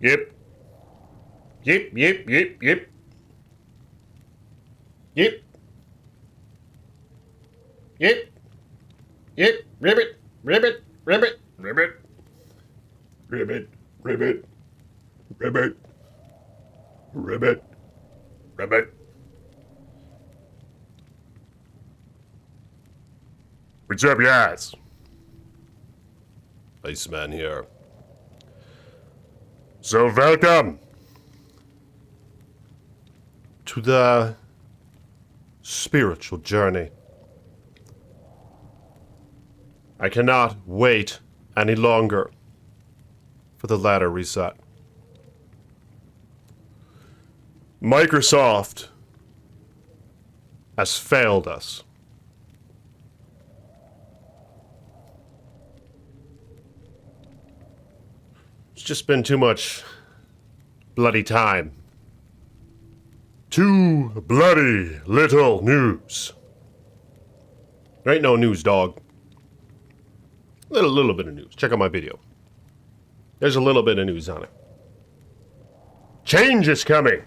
Yep. Yep, yep, yep, yep. Yep. Yep. Yep. Ribbit. Ribbit. Ribbit. Ribbit. Ribbit. Ribbit. Ribbit. Ribbit. Ribbit. What's up, guys? Iceman here. So welcome to the spiritual journey. I cannot wait any longer for the ladder reset. Microsoft has failed us. It's just been too much bloody time. Too bloody little news. There ain't no news, dog. Little bit of news. Check out my video. There's a little bit of news on it. Change is coming.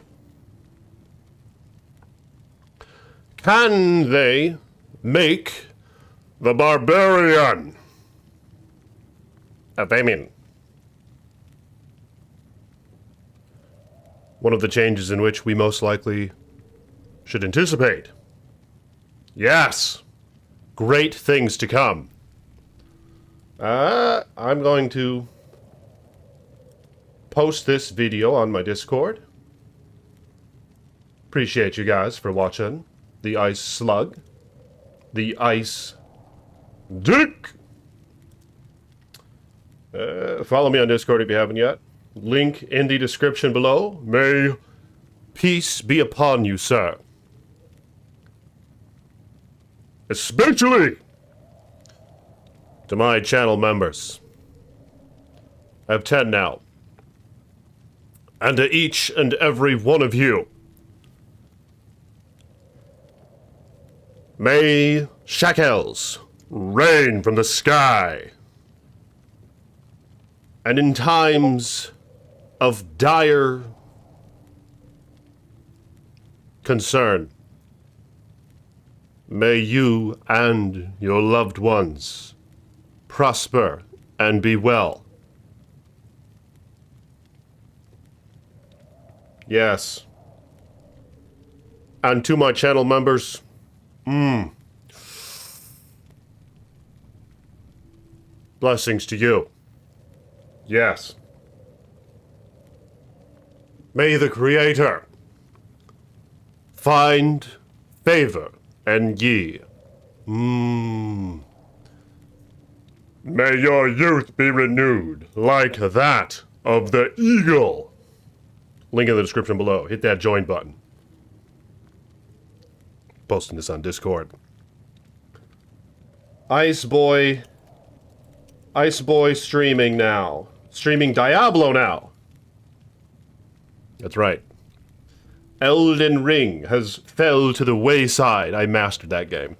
Can they make the barbarian a famine? One of the changes in which we most likely should anticipate. Yes! Great things to come. I'm going to post this video on my Discord. Appreciate you guys for watching the Ice Slug. The Ice Dick! Follow me on Discord if you haven't yet. Link in the description below. May peace be upon you, sir. Especially to my channel members. I have 10 now. And to each and every one of you, may shekels rain from the sky. And in times of dire concern, may you and your loved ones prosper and be well. Yes. And to my channel members, blessings to you. Yes. May the Creator find favor and ye. May your youth be renewed like that of the eagle. Link in the description below. Hit that join button. Posting this on Discord. Ice Boy streaming now. Streaming Diablo now. That's right. Elden Ring has fell to the wayside. I mastered that game.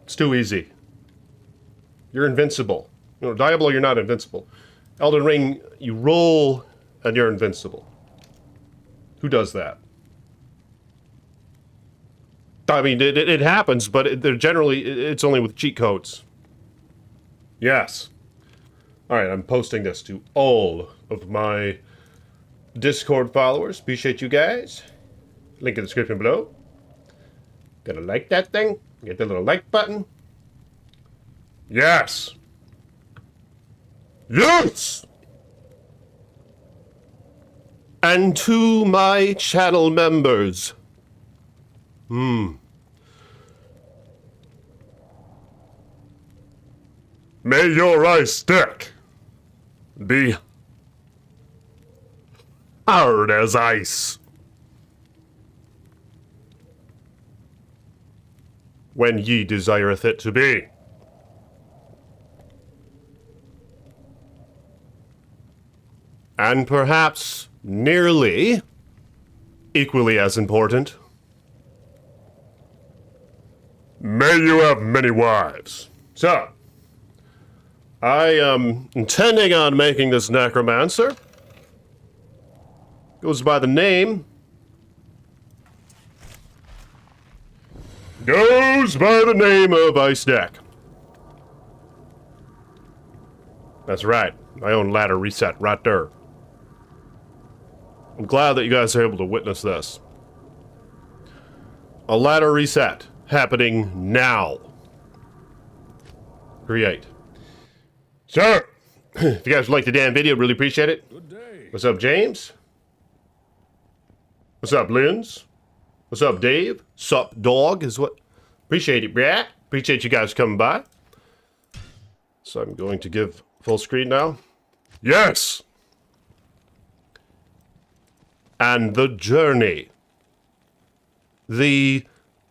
It's too easy. You're invincible. You know, Diablo, you're not invincible. Elden Ring, you roll and you're invincible. Who does that? I mean, it happens, but they're generally, it's only with cheat codes. Yes. Alright, I'm posting this to all of my Discord followers. Appreciate you guys. Link in the description below. Gotta like that thing. Get the little like button. Yes! Yes! And to my channel members. May your ice stick be hard as ice. When ye desireth it to be. And perhaps nearly equally as important, may you have many wives. So, I am intending on making this Necromancer Goes by the name... Goes by the name of Ice Deck. That's right. I own Ladder Reset right there. I'm glad that you guys are able to witness this. A ladder reset happening now. Create. So, if you guys like the damn video, really appreciate it. Good day. What's up, James? What's up, Linz? What's up, Dave? Sup, dog? Is what? Appreciate it, brah. Appreciate you guys coming by. So I'm going to give full screen now. Yes! And the journey. The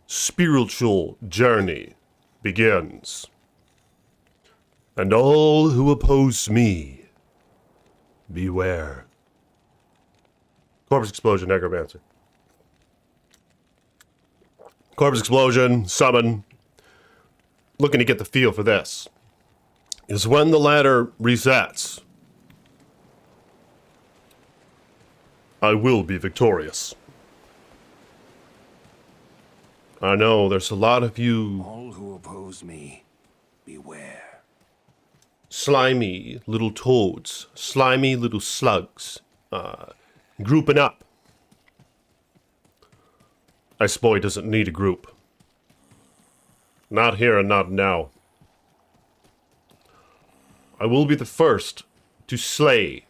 spiritual journey begins. And all who oppose me, beware. Corpse explosion, Necromancer. Corpse explosion, summon. Looking to get the feel for this. Is when the ladder resets, I will be victorious. I know there's a lot of you... All who oppose me, beware. Slimy little toads, slimy little slugs, grouping up. Ice Boy doesn't need a group. Not here and not now. I will be the first to slay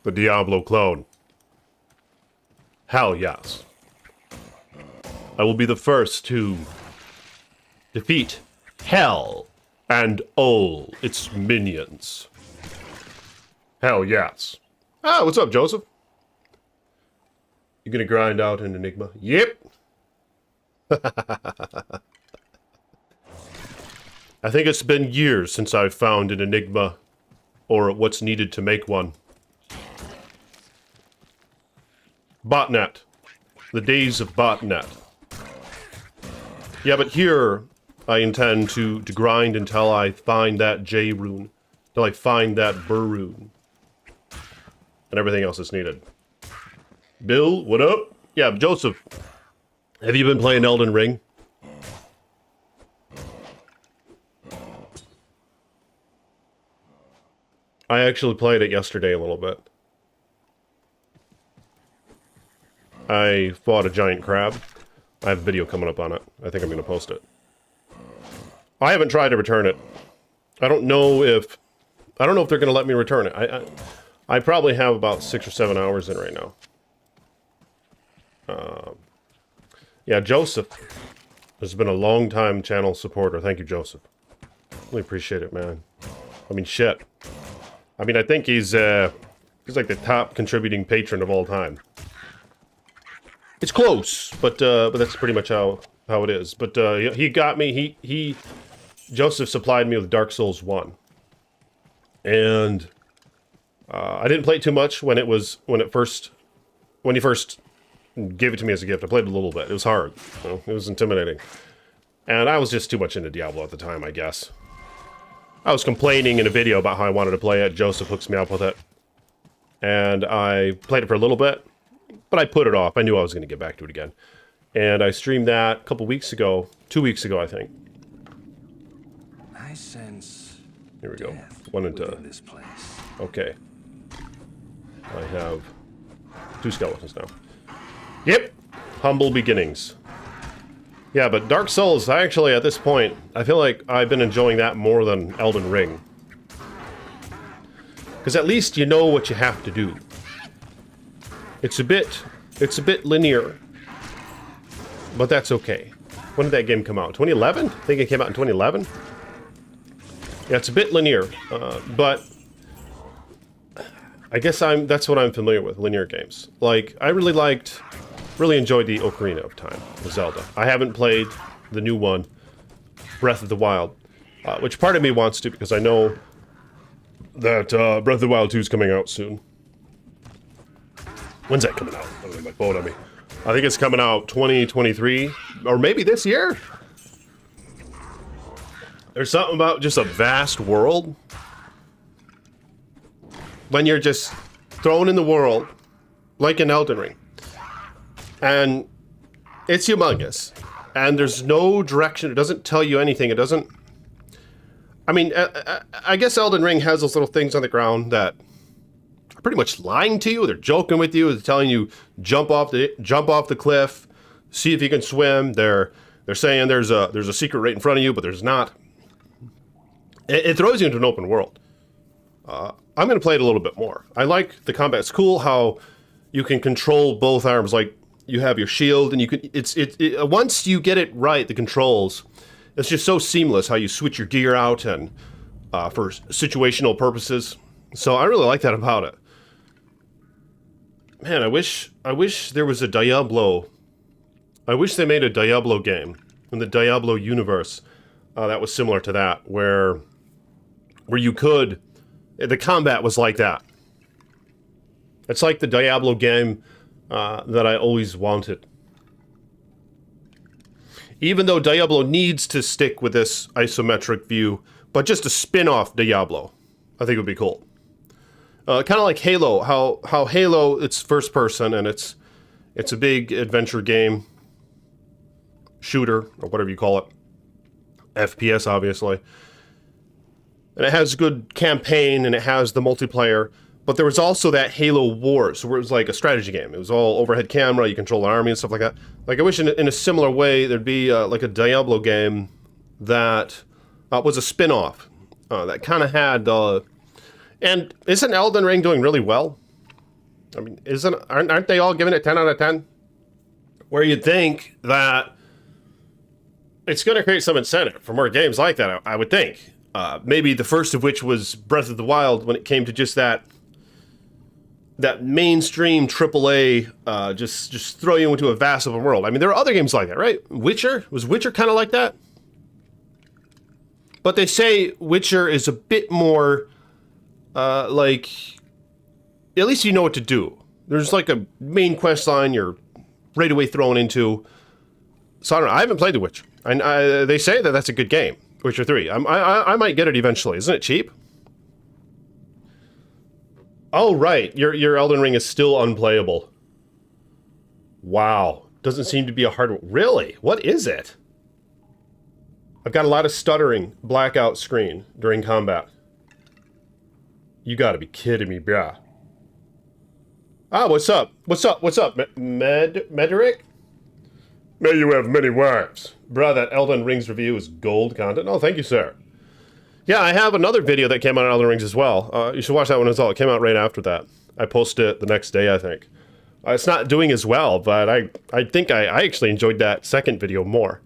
the Diablo clone. Hell yes. I will be the first to defeat Hell and all its minions. Hell yes. Ah, what's up, Joseph? You gonna grind out an Enigma? Yep. I think it's been years since I've found an Enigma, or what's needed to make one. Botnet. The days of botnet. Yeah, but here I intend to grind until I find that J rune. Until I find that Bur rune. And everything else that's needed. Bill, what up? Yeah, Joseph. Have you been playing Elden Ring? I actually played it yesterday a little bit. I fought a giant crab. I have a video coming up on it. I think I'm going to post it. I haven't tried to return it. I don't know if they're going to let me return it. I probably have about 6 or 7 hours in right now. Yeah, Joseph has been a long time channel supporter. Thank you, Joseph. Really appreciate it, man. I mean, shit. I mean, I think he's like the top contributing patron of all time. It's close, but that's pretty much how it is. But he got me. Joseph supplied me with Dark Souls 1, and I didn't play it too much when he first gave it to me as a gift. I played it a little bit. It was hard. You know, it was intimidating, and I was just too much into Diablo at the time, I guess. I was complaining in a video about how I wanted to play it. Joseph hooks me up with it. And I played it for a little bit, but I put it off. I knew I was going to get back to it again. And I streamed that a couple weeks ago. 2 weeks ago, I think. I sense. Here we go. One into this place. Okay. I have 2 skeletons now. Yep. Humble beginnings. Yeah, but Dark Souls, I actually, at this point, I feel like I've been enjoying that more than Elden Ring. Because at least you know what you have to do. It's a bit linear. But that's okay. When did that game come out? 2011? I think it came out in 2011? Yeah, it's a bit linear. But I guess that's what I'm familiar with, linear games. Like, I really enjoyed the Ocarina of Time, the Zelda. I haven't played the new one, Breath of the Wild, which part of me wants to because I know that Breath of the Wild 2 is coming out soon. When's that coming out? I don't have my phone on me. I think it's coming out 2023, or maybe this year. There's something about just a vast world. When you're just thrown in the world, like in Elden Ring. And it's humongous. And there's no direction. It doesn't tell you anything. It doesn't... I mean, I guess Elden Ring has those little things on the ground that are pretty much lying to you. They're joking with you. They're telling you jump off the cliff, see if you can swim. They're saying there's a secret right in front of you, but there's not. It throws you into an open world. I'm going to play it a little bit more. I like the combat. It's cool how you can control both arms. Like, you have your shield, and you can. Once you get it right, the controls, it's just so seamless how you switch your gear out and for situational purposes. So I really like that about it. Man, I wish there was a Diablo. I wish they made a Diablo game in the Diablo universe that was similar to that, where you could. The combat was like that. It's like the Diablo game that I always wanted. Even though Diablo needs to stick with this isometric view, but just a spin-off Diablo, I think would be cool. Kind of like Halo, how Halo, it's first person, and it's a big adventure game, shooter, or whatever you call it. FPS, obviously. And it has good campaign, and it has the multiplayer. But there was also that Halo Wars, where it was like a strategy game. It was all overhead camera, you control an army and stuff like that. Like, I wish in a similar way there'd be like a Diablo game that was a spin-off. That kind of had... and isn't Elden Ring doing really well? I mean, aren't they all giving it 10 out of 10? Where you'd think that it's going to create some incentive for more games like that, I would think. Maybe the first of which was Breath of the Wild, when it came to just that mainstream AAA, just throw you into a vast open world. I mean, there are other games like that, right? Witcher? Was Witcher kind of like that? But they say Witcher is a bit more, like, at least you know what to do. There's like a main quest line you're right away thrown into. So I don't know. I haven't played The Witcher. And they say that that's a good game. Witcher 3. I might get it eventually. Isn't it cheap? Oh, right. Your Elden Ring is still unplayable. Wow. Doesn't seem to be a hard... Really? What is it? I've got a lot of stuttering blackout screen during combat. You gotta be kidding me, bruh. Ah, what's up? What's up? What's up, Mederick? May you have many wives. Bruh, that Elden Rings review is gold content. Oh, thank you, sir. Yeah, I have another video that came out on Elden Rings as well. You should watch that one as well. It came out right after that. I posted it the next day, I think. It's not doing as well, but I think I actually enjoyed that second video more.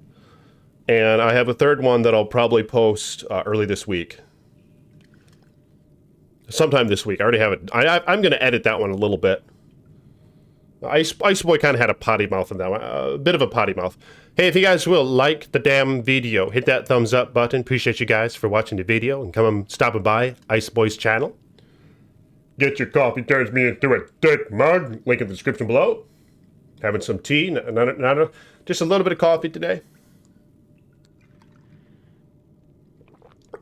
And I have a third one that I'll probably post early this week. Sometime this week. I already have it. I'm going to edit that one a little bit. Ice Boy kind of had a potty mouth in that one. A bit of a potty mouth. Hey, if you guys will, like the damn video. Hit that thumbs up button. Appreciate you guys for watching the video and come stopping by Ice Boy's channel. Get your coffee turns me into a dick mug. Link in the description below. Having some tea. Just a little bit of coffee today.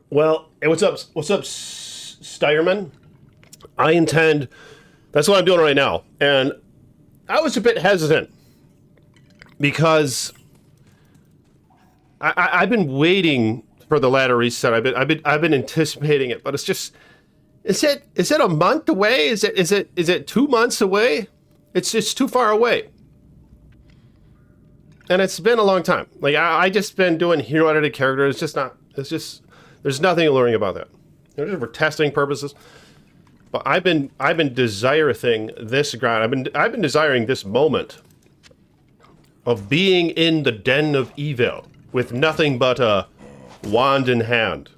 Well, hey, what's up, Steyerman? I intend... That's what I'm doing right now. And I was a bit hesitant because I've been waiting for the ladder reset. I've been anticipating it, but it's just... Is it a month away? Is it 2 months away? It's just too far away. And it's been a long time. Like, I just been doing hero edited characters. There's nothing alluring about that. They're just for testing purposes. But I've been desiring this grind. I've been desiring this moment of being in the den of evil with nothing but a wand in hand,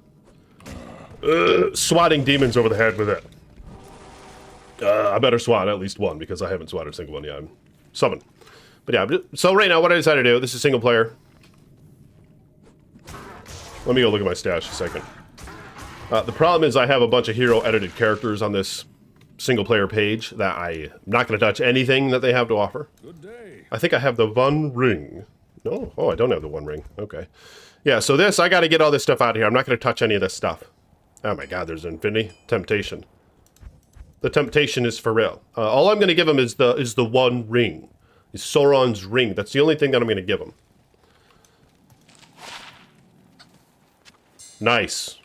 swatting demons over the head with it. I better swat at least one because I haven't swatted a single one yet. I'm summoned. But yeah, so right now what I decided to do, this is single player. Let me go look at my stash a second. The problem is I have a bunch of hero edited characters on this single player page that I'm not going to touch anything that they have to offer. Good day. I think I have the One Ring. No? Oh, I don't have the One Ring. Okay. Yeah, so this, I got to get all this stuff out of here. I'm not going to touch any of this stuff. Oh my god, there's Infinity Temptation. The temptation is for real. All I'm going to give him is the one ring. Is Sauron's ring. That's the only thing that I'm going to give him. Nice.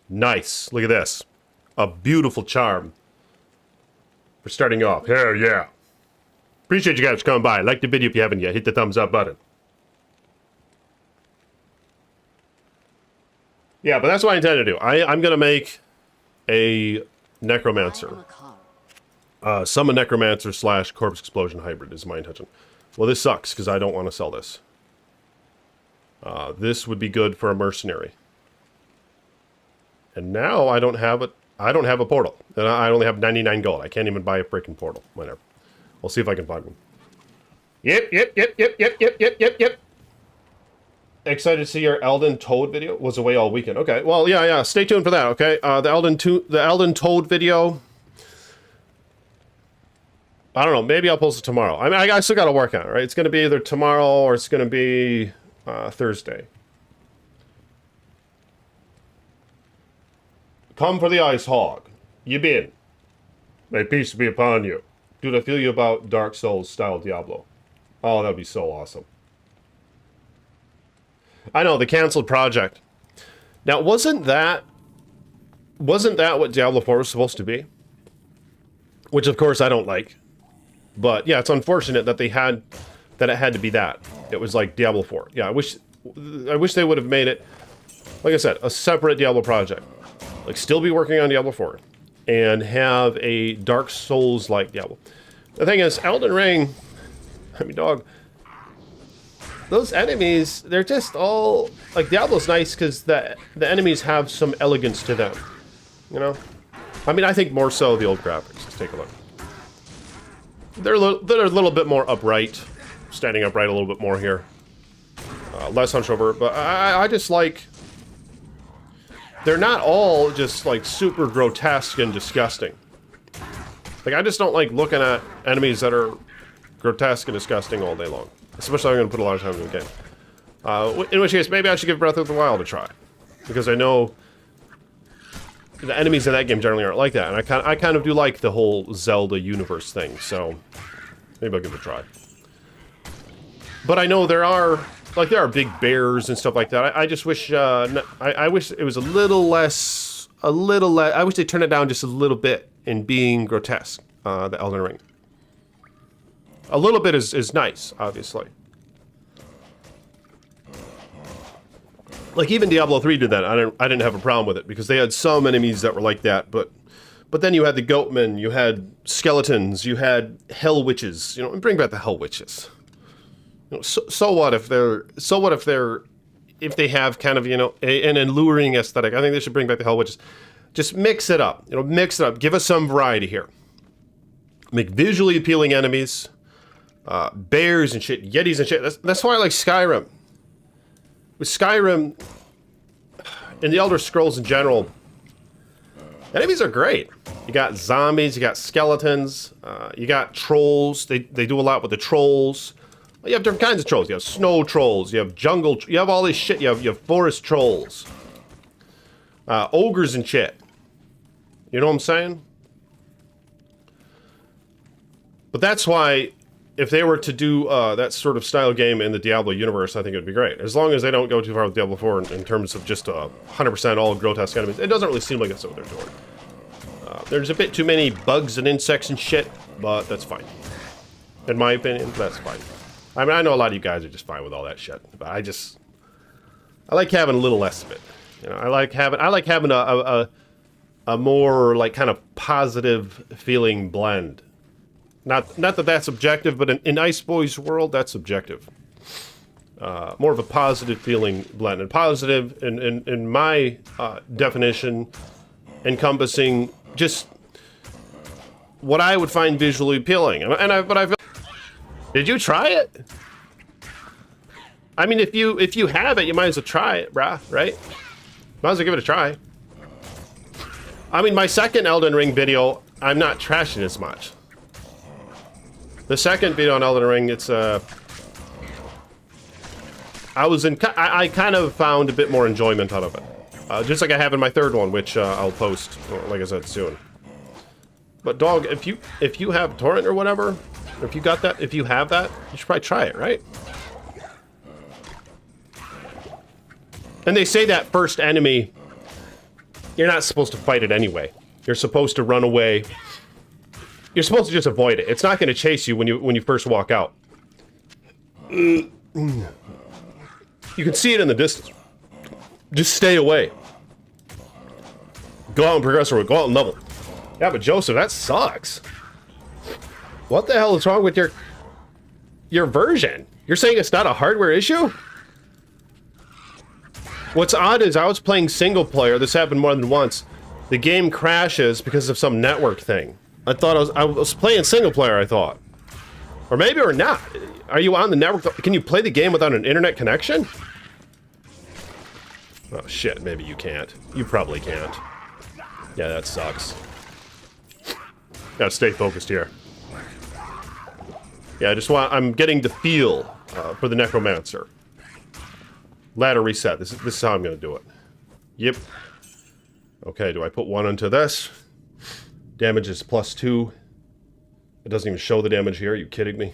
Nice. Look at this. A beautiful charm. For starting off. Hell yeah. Appreciate you guys coming by. Like the video if you haven't yet. Hit the thumbs up button. Yeah, but that's what I intend to do. I'm going to make a Necromancer. Summon Necromancer / Corpse Explosion hybrid is my intention. Well, this sucks because I don't want to sell this. This would be good for a mercenary. And now I don't have it. I don't have a portal. And I only have 99 gold. I can't even buy a freaking portal. Whatever. We'll see if I can find one. Yep. Excited to see your Elden Toad video. Was away all weekend. Okay. Well, yeah. Stay tuned for that. Okay. The Elden Toad video. I don't know. Maybe I'll post it tomorrow. I mean, I still got to work on it, right? It's going to be either tomorrow or it's going to be Thursday. Come for the ice hog. You been. May peace be upon you. Dude, I feel you about Dark Souls style Diablo. Oh, that'd be so awesome. I know, the canceled project. Now, wasn't that what Diablo 4 was supposed to be? Which, of course, I don't like. But, yeah, it's unfortunate that it had to be that. It was like Diablo 4. Yeah, I wish they would have made it, like I said, a separate Diablo project. Like, still be working on Diablo 4. And have a Dark Souls-like Diablo. The thing is, Elden Ring, I mean, dog, those enemies, they're just all, like, Diablo's nice because the enemies have some elegance to them, you know? I mean, I think more so the old graphics. Let's take a look. They're a little bit more upright, standing upright a little bit more here. Less hunched over, but I just like, they're not all just, like, super grotesque and disgusting. Like, I just don't like looking at enemies that are grotesque and disgusting all day long. Especially if I'm going to put a lot of time in the game. In which case, maybe I should give Breath of the Wild a try. Because I know the enemies in that game generally aren't like that. And I kind of do like the whole Zelda universe thing. So, maybe I'll give it a try. But I know there are big bears and stuff like that. I just wish, I wish it was a little less, I wish they turned it down just a little bit in being grotesque, the Elden Ring. A little bit is nice, obviously. Like, even Diablo 3 did that. I didn't have a problem with it, because they had some enemies that were like that, but then you had the goatmen, you had skeletons, you had hell witches, you know, and bring back the hell witches. You know, so what if they have kind of, you know, an alluring aesthetic? I think they should bring back the hell witches. Just mix it up, you know, mix it up. Give us some variety here. Make visually appealing enemies, bears and shit, yetis and shit. That's why I like Skyrim. With Skyrim and the Elder Scrolls in general, enemies are great. You got zombies, you got skeletons, you got trolls. They do a lot with the trolls. You have different kinds of trolls. You have snow trolls, you have jungle, you have all this shit. You have forest trolls, ogres and shit. You know what I'm saying? But that's why, if they were to do that sort of style game in the Diablo universe, I think it would be great. As long as they don't go too far with Diablo 4 in terms of just 100% all grotesque enemies. It doesn't really seem like that's what they're doing. There's a bit too many bugs and insects and shit, but that's fine. In my opinion, that's fine. I mean, I know a lot of you guys are just fine with all that shit, but I like having a little less of it. You know, I like having a more, like, kind of positive feeling blend. Not that that's subjective, but in Ice Boy's world, that's subjective. More of a positive feeling blend. And positive, in my definition, encompassing just what I would find visually appealing. But I feel... Did you try it? I mean, if you have it, you might as well try it, brah, right? Might as well give it a try. I mean, my second Elden Ring video, I'm not trashing as much. The second video on Elden Ring, it's I kind of found a bit more enjoyment out of it. Just like I have in my third one, which I'll post, like I said, soon. But dog, if you have torrent or whatever, or if you have that, you should probably try it, right? And they say that first enemy, you're not supposed to fight it anyway. You're supposed to run away. You're supposed to just avoid it. It's not going to chase you when you first walk out. You can see it in the distance. Just stay away. Go out and progress or go out and level. Yeah, but Joseph, that sucks. What the hell is wrong with your version? You're saying it's not a hardware issue? What's odd is I was playing single player. This happened more than once. The game crashes because of some network thing. I was playing single player, I thought. Or maybe or not. Are you on the network? Can you play the game without an internet connection? Oh shit, maybe you can't. You probably can't. Yeah, that sucks. Gotta stay focused here. Yeah, I'm getting the feel for the Necromancer. Ladder reset. This is how I'm gonna do it. Yep. Okay, do I put 1 into this? Damage is +2. It doesn't even show the damage here. Are you kidding me?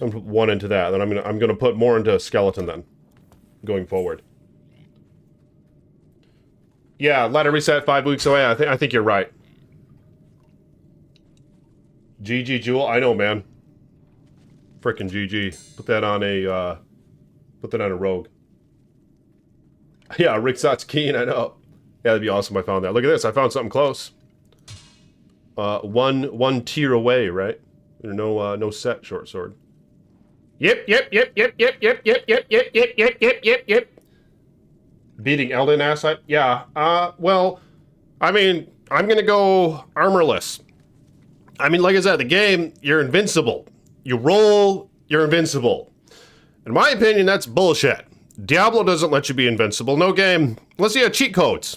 I'm gonna put 1 into that. Then I'm gonna put more into skeleton then, going forward. Yeah, ladder reset 5 weeks away. I think you're right. GG Jewel, I know, man. Frickin' GG. Put that on a rogue. Yeah, Rick Sot's keen, I know. Yeah, that'd be awesome if I found that. Look at this, I found something close. One tier away, right? No set short sword. Yep. Beating Elden asset? Yeah. Well, I mean, I'm gonna go armorless. I mean, like I said, the game, you're invincible. You roll, you're invincible. In my opinion, that's bullshit. Diablo doesn't let you be invincible. No game, unless you have cheat codes.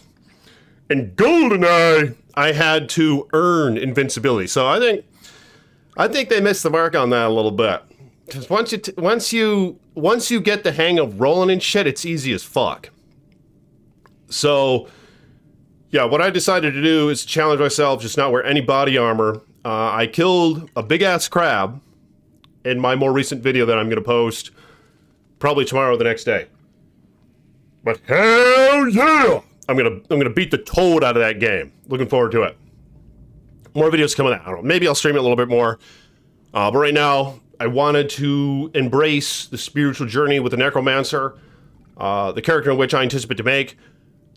In GoldenEye, I had to earn invincibility. So I think they missed the mark on that a little bit. Because once you get the hang of rolling and shit, it's easy as fuck. So, yeah, what I decided to do is challenge myself, just not wear any body armor. I killed a big-ass crab in my more recent video that I'm going to post probably tomorrow or the next day. But hell yeah! I'm gonna beat the toad out of that game. Looking forward to it. More videos coming out. I don't know. Maybe I'll stream it a little bit more. But right now, I wanted to embrace the spiritual journey with the Necromancer, the character in which I anticipate to make.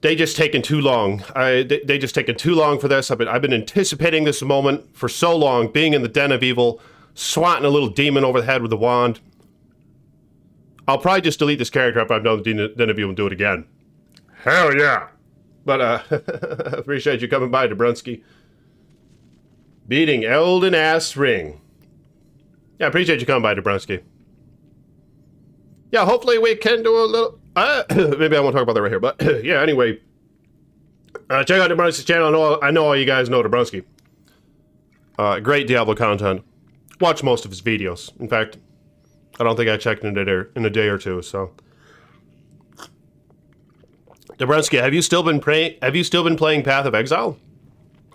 They just taken too long. They just taken too long for this. I've been anticipating this moment for so long, being in the den of evil, swatting a little demon over the head with a wand. I'll probably just delete this character after I've done the den of evil and do it again. Hell yeah! But appreciate you coming by, Dabrunski. Beating Elden Ring. Yeah, appreciate you coming by, Dabrunski. Yeah, hopefully we can do a little... maybe I won't talk about that right here, but yeah, anyway. Check out Dabrunski's channel. I know all you guys know Dabrunski. Great Diablo content. Watch most of his videos. In fact, I don't think I checked in a day or two, so... Dabrunski, have you still been playing Path of Exile?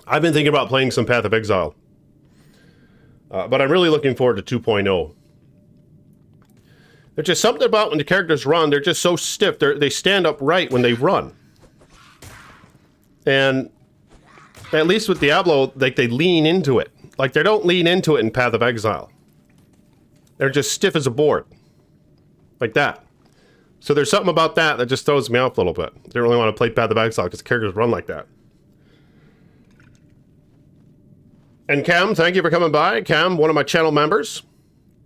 I've been thinking about playing some Path of Exile. But I'm really looking forward to 2.0. There's just something about when the characters run, they're just so stiff. They stand up right when they run. And at least with Diablo, like, they lean into it. Like, they don't lean into it in Path of Exile. They're just stiff as a board. Like that. So there's something about that just throws me off a little bit. I didn't really want to play Path of Exile because the characters run like that. And Cam, thank you for coming by. Cam, one of my channel members.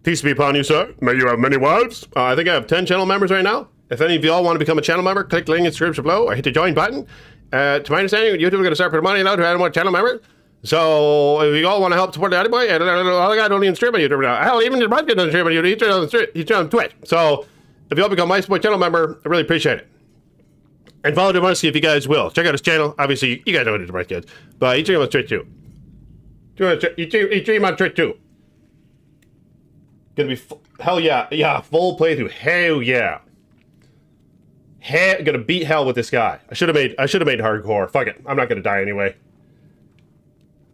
Peace be upon you, sir. May you have many wives. I think I have 10 channel members right now. If any of you all want to become a channel member, click the link in the description below or hit the join button. To my understanding, YouTube is going to start putting money now to add more channel members. So if you all want to help support the Boy, all I got don't even stream on YouTube now. Hell, even the podcast doesn't stream on YouTube. He's on Twitch. So if you all become my support channel member, I really appreciate it. And follow Dabrunski if you guys will. Check out his channel. Obviously, you guys know what Dabrunski is. But he streams on Twitch too. He streams on Twitch too. Gonna be hell yeah, full playthrough. Hell yeah. Gonna beat hell with this guy. I should have made hardcore. Fuck it. I'm not gonna die anyway.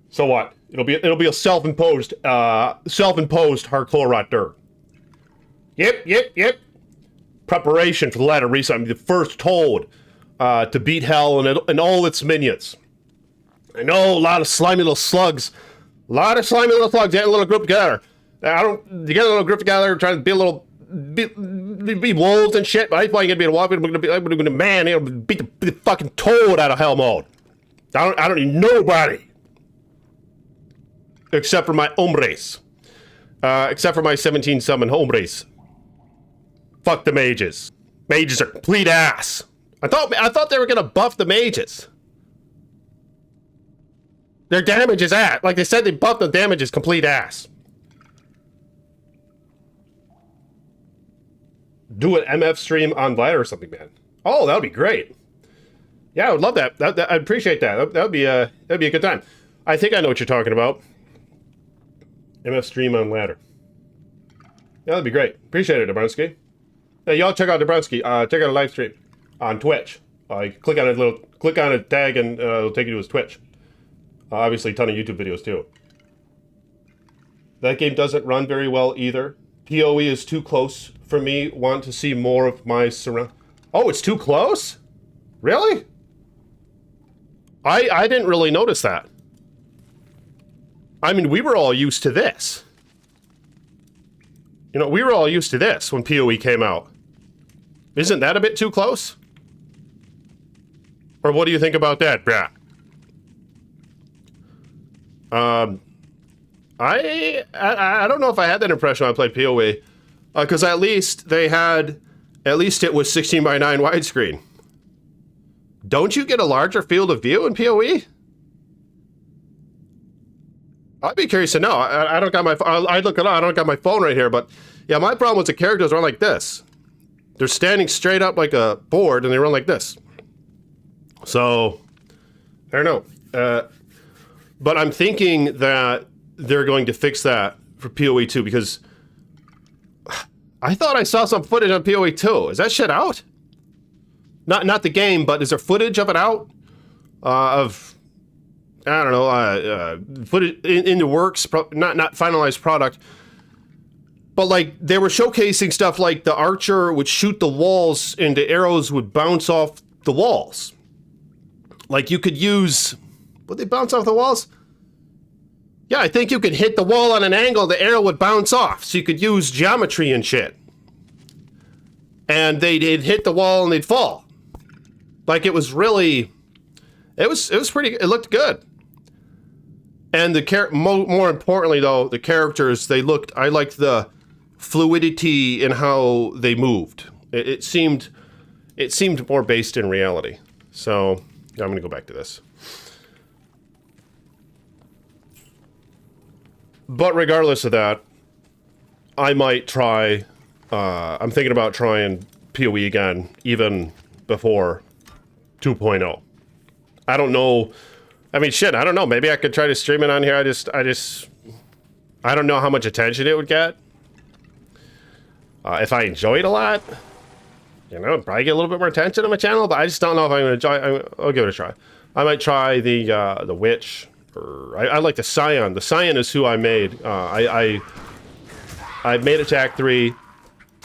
So what? It'll be a self-imposed hardcore right there. Yep. Preparation for the ladder reset. I'm the first toad to beat hell and all its minions. I know, a lot of slimy little slugs. A lot of slimy little slugs. Get a little group together. You get a little group together, trying to be a little... Be wolves and shit, but I thought you're gonna be a wolf. I'm gonna man, you know, beat the fucking toad out of hell mode. I don't need nobody. Except for my hombres. Except for my 17 summon hombres. Fuck the mages. Mages are complete ass. I thought they were gonna buff the mages. Their damage is ass. Like they said, they buffed the damage is complete ass. Do an MF stream on ladder or something, man. Oh, that would be great. Yeah, I would love that. I'd appreciate that. That'd be a good time. I think I know what you're talking about. MF stream on ladder. Yeah, that'd be great. Appreciate it, Dabrowski. Hey, y'all check out Dabrowski. Check out a live stream on Twitch. Click on a tag and it'll take you to his Twitch. Obviously, a ton of YouTube videos too. That game doesn't run very well either. PoE is too close for me. Want to see more of my surround. Oh, it's too close? Really? I didn't really notice that. I mean, we were all used to this. You know, we were all used to this when PoE came out. Isn't that a bit too close? Or what do you think about that, Brad? I don't know if I had that impression when I played PoE. Because at least it was 16 by 9 widescreen. Don't you get a larger field of view in PoE? I'd be curious to know. I don't got my. I look it up. I don't got my phone right here, but yeah, my problem was the characters run like this. They're standing straight up like a board, and they run like this. So I don't know. But I'm thinking that they're going to fix that for PoE 2 because I thought I saw some footage on PoE 2. Is that shit out? Not the game, but is there footage of it out? Of I don't know, footage in the works, not finalized product. But like they were showcasing stuff like the archer would shoot the walls and the arrows would bounce off the walls. Like you could use, would they bounce off the walls? Yeah, I think you could hit the wall on an angle, the arrow would bounce off. So you could use geometry and shit. And they'd hit the wall and they'd fall. Like it was really, it was pretty, it looked good. And more importantly though, the characters, I liked the fluidity in how they moved. It seemed more based in reality. So I'm gonna go back to this. But regardless of that, I might try, I'm thinking about trying PoE again, even before 2.0. I don't know. I mean, shit, I don't know. Maybe I could try to stream it on here. I don't know how much attention it would get. If I enjoy it a lot, you know, it'd probably get a little bit more attention on my channel, but I just don't know if I'm going to enjoy. I'll give it a try. I might try the witch. I like the Scion. The Scion is who I made. I made Attack 3.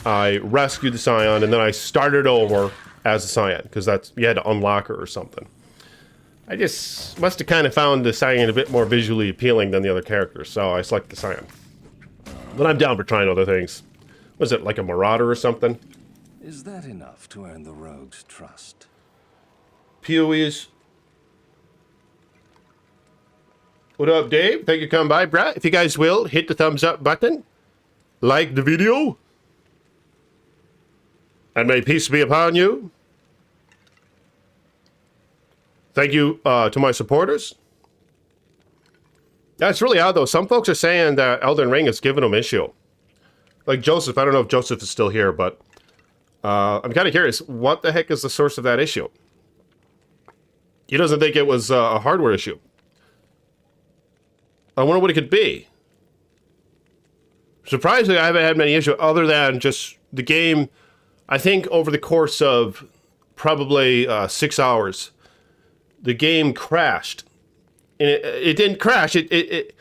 I rescued the Scion, and then I started over as a Scion, because you had to unlock her or something. I just must have kind of found the Scion a bit more visually appealing than the other characters, so I selected the Scion. But I'm down for trying other things. Was it like a Marauder or something? Is that enough to earn the rogue's trust? PoE's. What up, Dave? Thank you for coming by, Brett. If you guys will, hit the thumbs up button. Like the video. And may peace be upon you. Thank you to my supporters. Yeah, it's really odd, though. Some folks are saying that Elden Ring has given them issue. Like Joseph, I don't know if Joseph is still here, but I'm kind of curious. What the heck is the source of that issue? He doesn't think it was a hardware issue. I wonder what it could be. Surprisingly, I haven't had many issues other than just the game. I think over the course of probably 6 hours, the game crashed and it didn't crash. It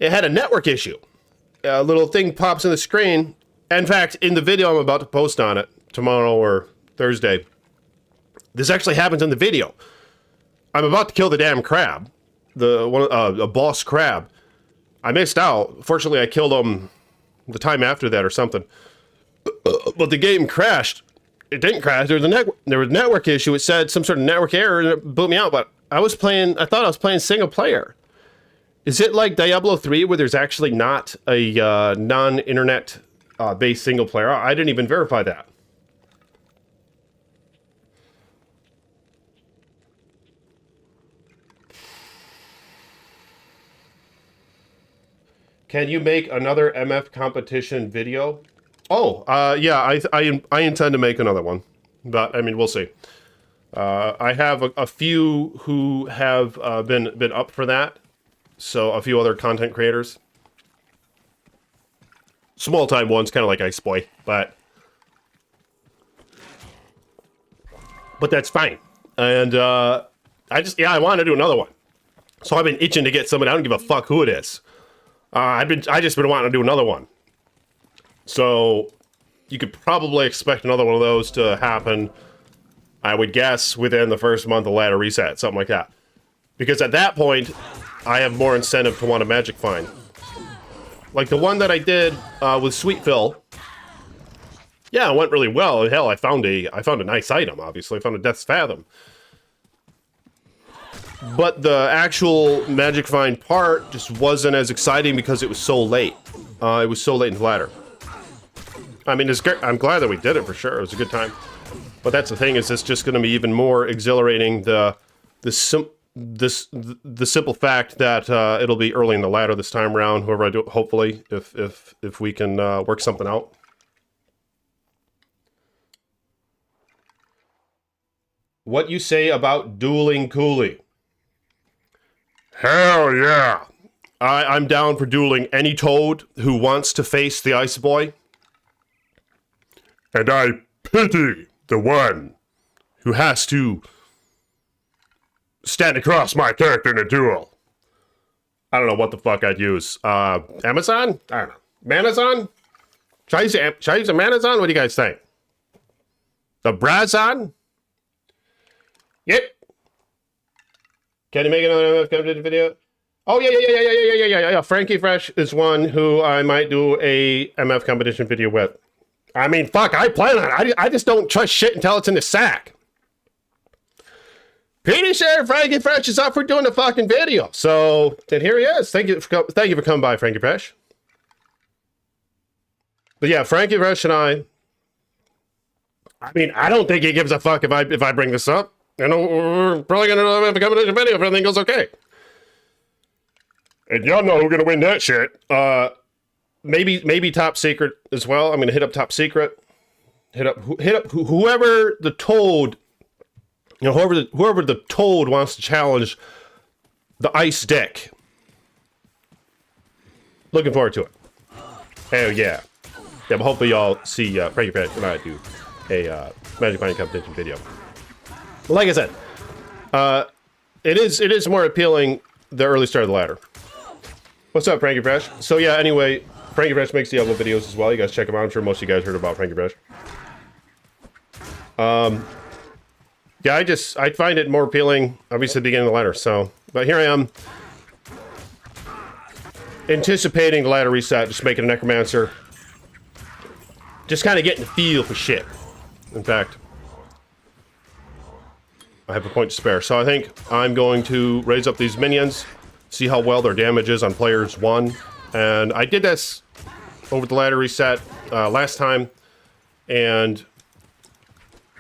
had a network issue. A little thing pops in the screen. In fact, in the video I'm about to post on it tomorrow or Thursday, this actually happens in the video. I'm about to kill the damn crab, a boss crab. I missed out. Fortunately, I killed him the time after that or something. But the game crashed. It didn't crash. There was a network issue. It said some sort of network error and it boot me out. But I thought I was playing single player. Is it like Diablo 3 where there's actually not a non-internet based single player? I didn't even verify that. Can you make another MF competition video? Oh, yeah, I intend to make another one, but I mean, we'll see. I have a few who have been up for that, so a few other content creators. Small time ones, kind of like Ice Boy, but that's fine. And I want to do another one. So I've been itching to get someone. I don't give a fuck who it is. I just been wanting to do another one. So you could probably expect another one of those to happen, I would guess, within the first month of ladder reset, something like that. Because at that point, I have more incentive to want a magic find. Like the one that I did with Sweet Phil. Yeah, it went really well. Hell, I found a nice item, obviously. I found a Death's Fathom. But the actual magic find part just wasn't as exciting because it was so late. It was so late in the ladder. I mean, I'm glad that we did it for sure. It was a good time. But that's the thing, is it's just going to be even more exhilarating the simple fact that it'll be early in the ladder this time around. Whoever I do, hopefully, if we can work something out. What you say about dueling Cooley? Hell yeah! I'm down for dueling any toad who wants to face the Ice Boy. And I pity the one who has to stand across my character in a duel. I don't know what the fuck I'd use. Amazon? I don't know. Manazon? Should I use a Manazon? What do you guys think? The Brazon? Yep. Can you make another MF video? Oh, yeah. Frankie Fresh is one who I might do a MF competition video with. I mean, fuck, I plan on it. I just don't trust shit until it's in the sack. Pretty sure Frankie Fresh is up for doing a fucking video. So, then here he is. Thank you for coming by, Frankie Fresh. But yeah, Frankie Fresh and I mean, I don't think he gives a fuck if I bring this up. You know, we're probably going to have a competition video if everything goes okay. And y'all know who's going to win that shit. Maybe Top Secret as well. I'm going to hit up Top Secret. Hit up whoever the Toad, you know, whoever the Toad wants to challenge the Ice Deck. Looking forward to it. Hell yeah. Yeah, but hopefully y'all see Frankie Fresh and I do a Magic Find competition video. Like I said, it is more appealing the early start of the ladder. What's up, Frankie Fresh? So yeah, anyway, Frankie Fresh makes Diablo videos as well. You guys check him out. I'm sure most of you guys heard about Frankie Fresh. Yeah, I find it more appealing, obviously, at the beginning of the ladder. So, but here I am, anticipating the ladder reset, just making a Necromancer. Just kind of getting the feel for shit. In fact, I have a point to spare. So I think I'm going to raise up these minions, see how well their damage is on players 1. And I did this over the ladder reset last time, and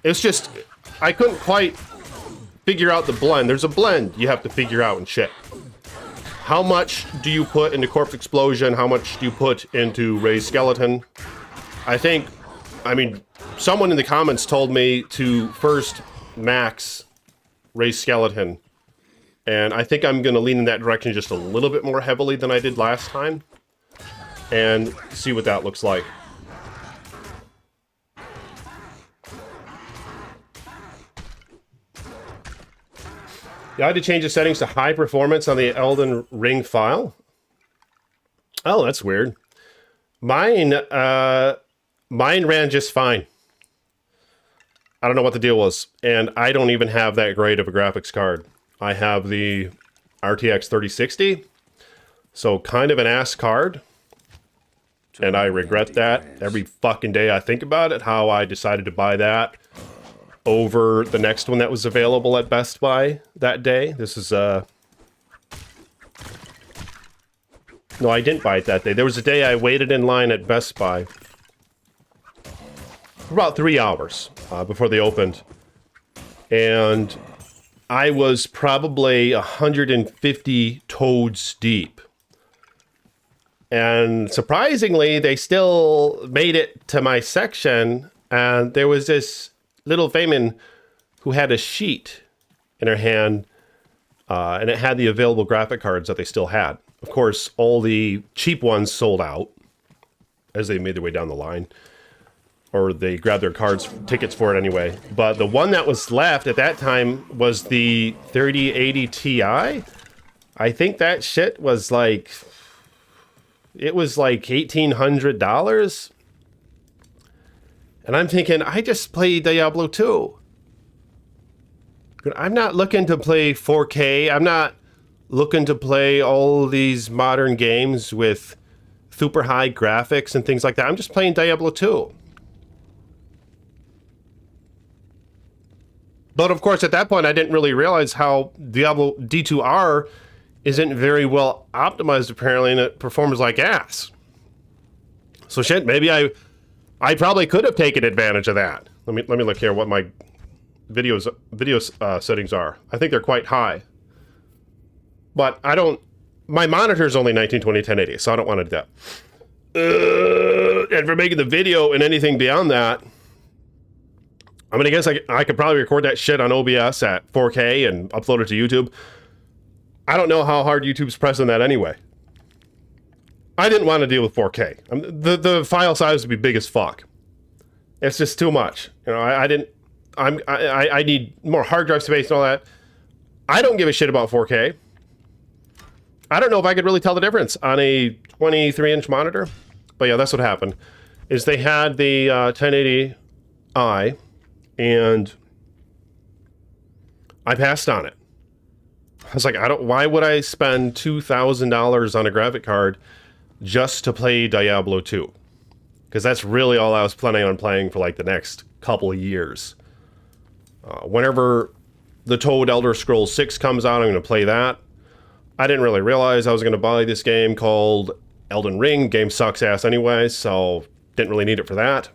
it's just, I couldn't quite figure out the blend. There's a blend you have to figure out and shit. How much do you put into Corpse Explosion? How much do you put into Raised Skeleton? I mean, someone in the comments told me to first max Raised Skeleton, and I think I'm going to lean in that direction just a little bit more heavily than I did last time, and see what that looks like. Yeah, I had to change the settings to high performance on the Elden Ring file. Oh, that's weird. Mine ran just fine. I don't know what the deal was. And I don't even have that great of a graphics card. I have the RTX 3060. So kind of an ass card. And I regret that every fucking day I think about it, how I decided to buy that over the next one that was available at Best Buy that day. This is, no, I didn't buy it that day. There was a day I waited in line at Best Buy for about 3 hours before they opened. And I was probably 150 toads deep. And surprisingly, they still made it to my section. And there was this little Fayman who had a sheet in her hand. And it had the available graphic cards that they still had. Of course, all the cheap ones sold out as they made their way down the line. Or they grabbed their tickets for it anyway. But the one that was left at that time was the 3080 Ti. I think that shit was like... It was like $1,800. And I'm thinking, I just played Diablo 2. I'm not looking to play 4K. I'm not looking to play all these modern games with super high graphics and things like that. I'm just playing Diablo 2. But of course, at that point, I didn't really realize how Diablo D2R isn't very well optimized, apparently, and it performs like ass. So shit, maybe I probably could have taken advantage of that. Let me look here what my video settings are. I think they're quite high. But I don't... My monitor's only 1920 1080, so I don't want to do that. And for making the video and anything beyond that, I mean, I guess I could probably record that shit on OBS at 4K and upload it to YouTube. I don't know how hard YouTube's pressing that anyway. I didn't want to deal with 4K. The file size would be big as fuck. It's just too much. You know, I need more hard drive space and all that. I don't give a shit about 4K. I don't know if I could really tell the difference on a 23-inch monitor. But yeah, that's what happened. Is they had the 1080i, and I passed on it. I was like, why would I spend $2,000 on a graphic card just to play Diablo 2? Because that's really all I was planning on playing for like the next couple of years. Whenever the Toad Elder Scrolls 6 comes out, I'm going to play that. I didn't really realize I was going to buy this game called Elden Ring. Game sucks ass anyway, so didn't really need it for that.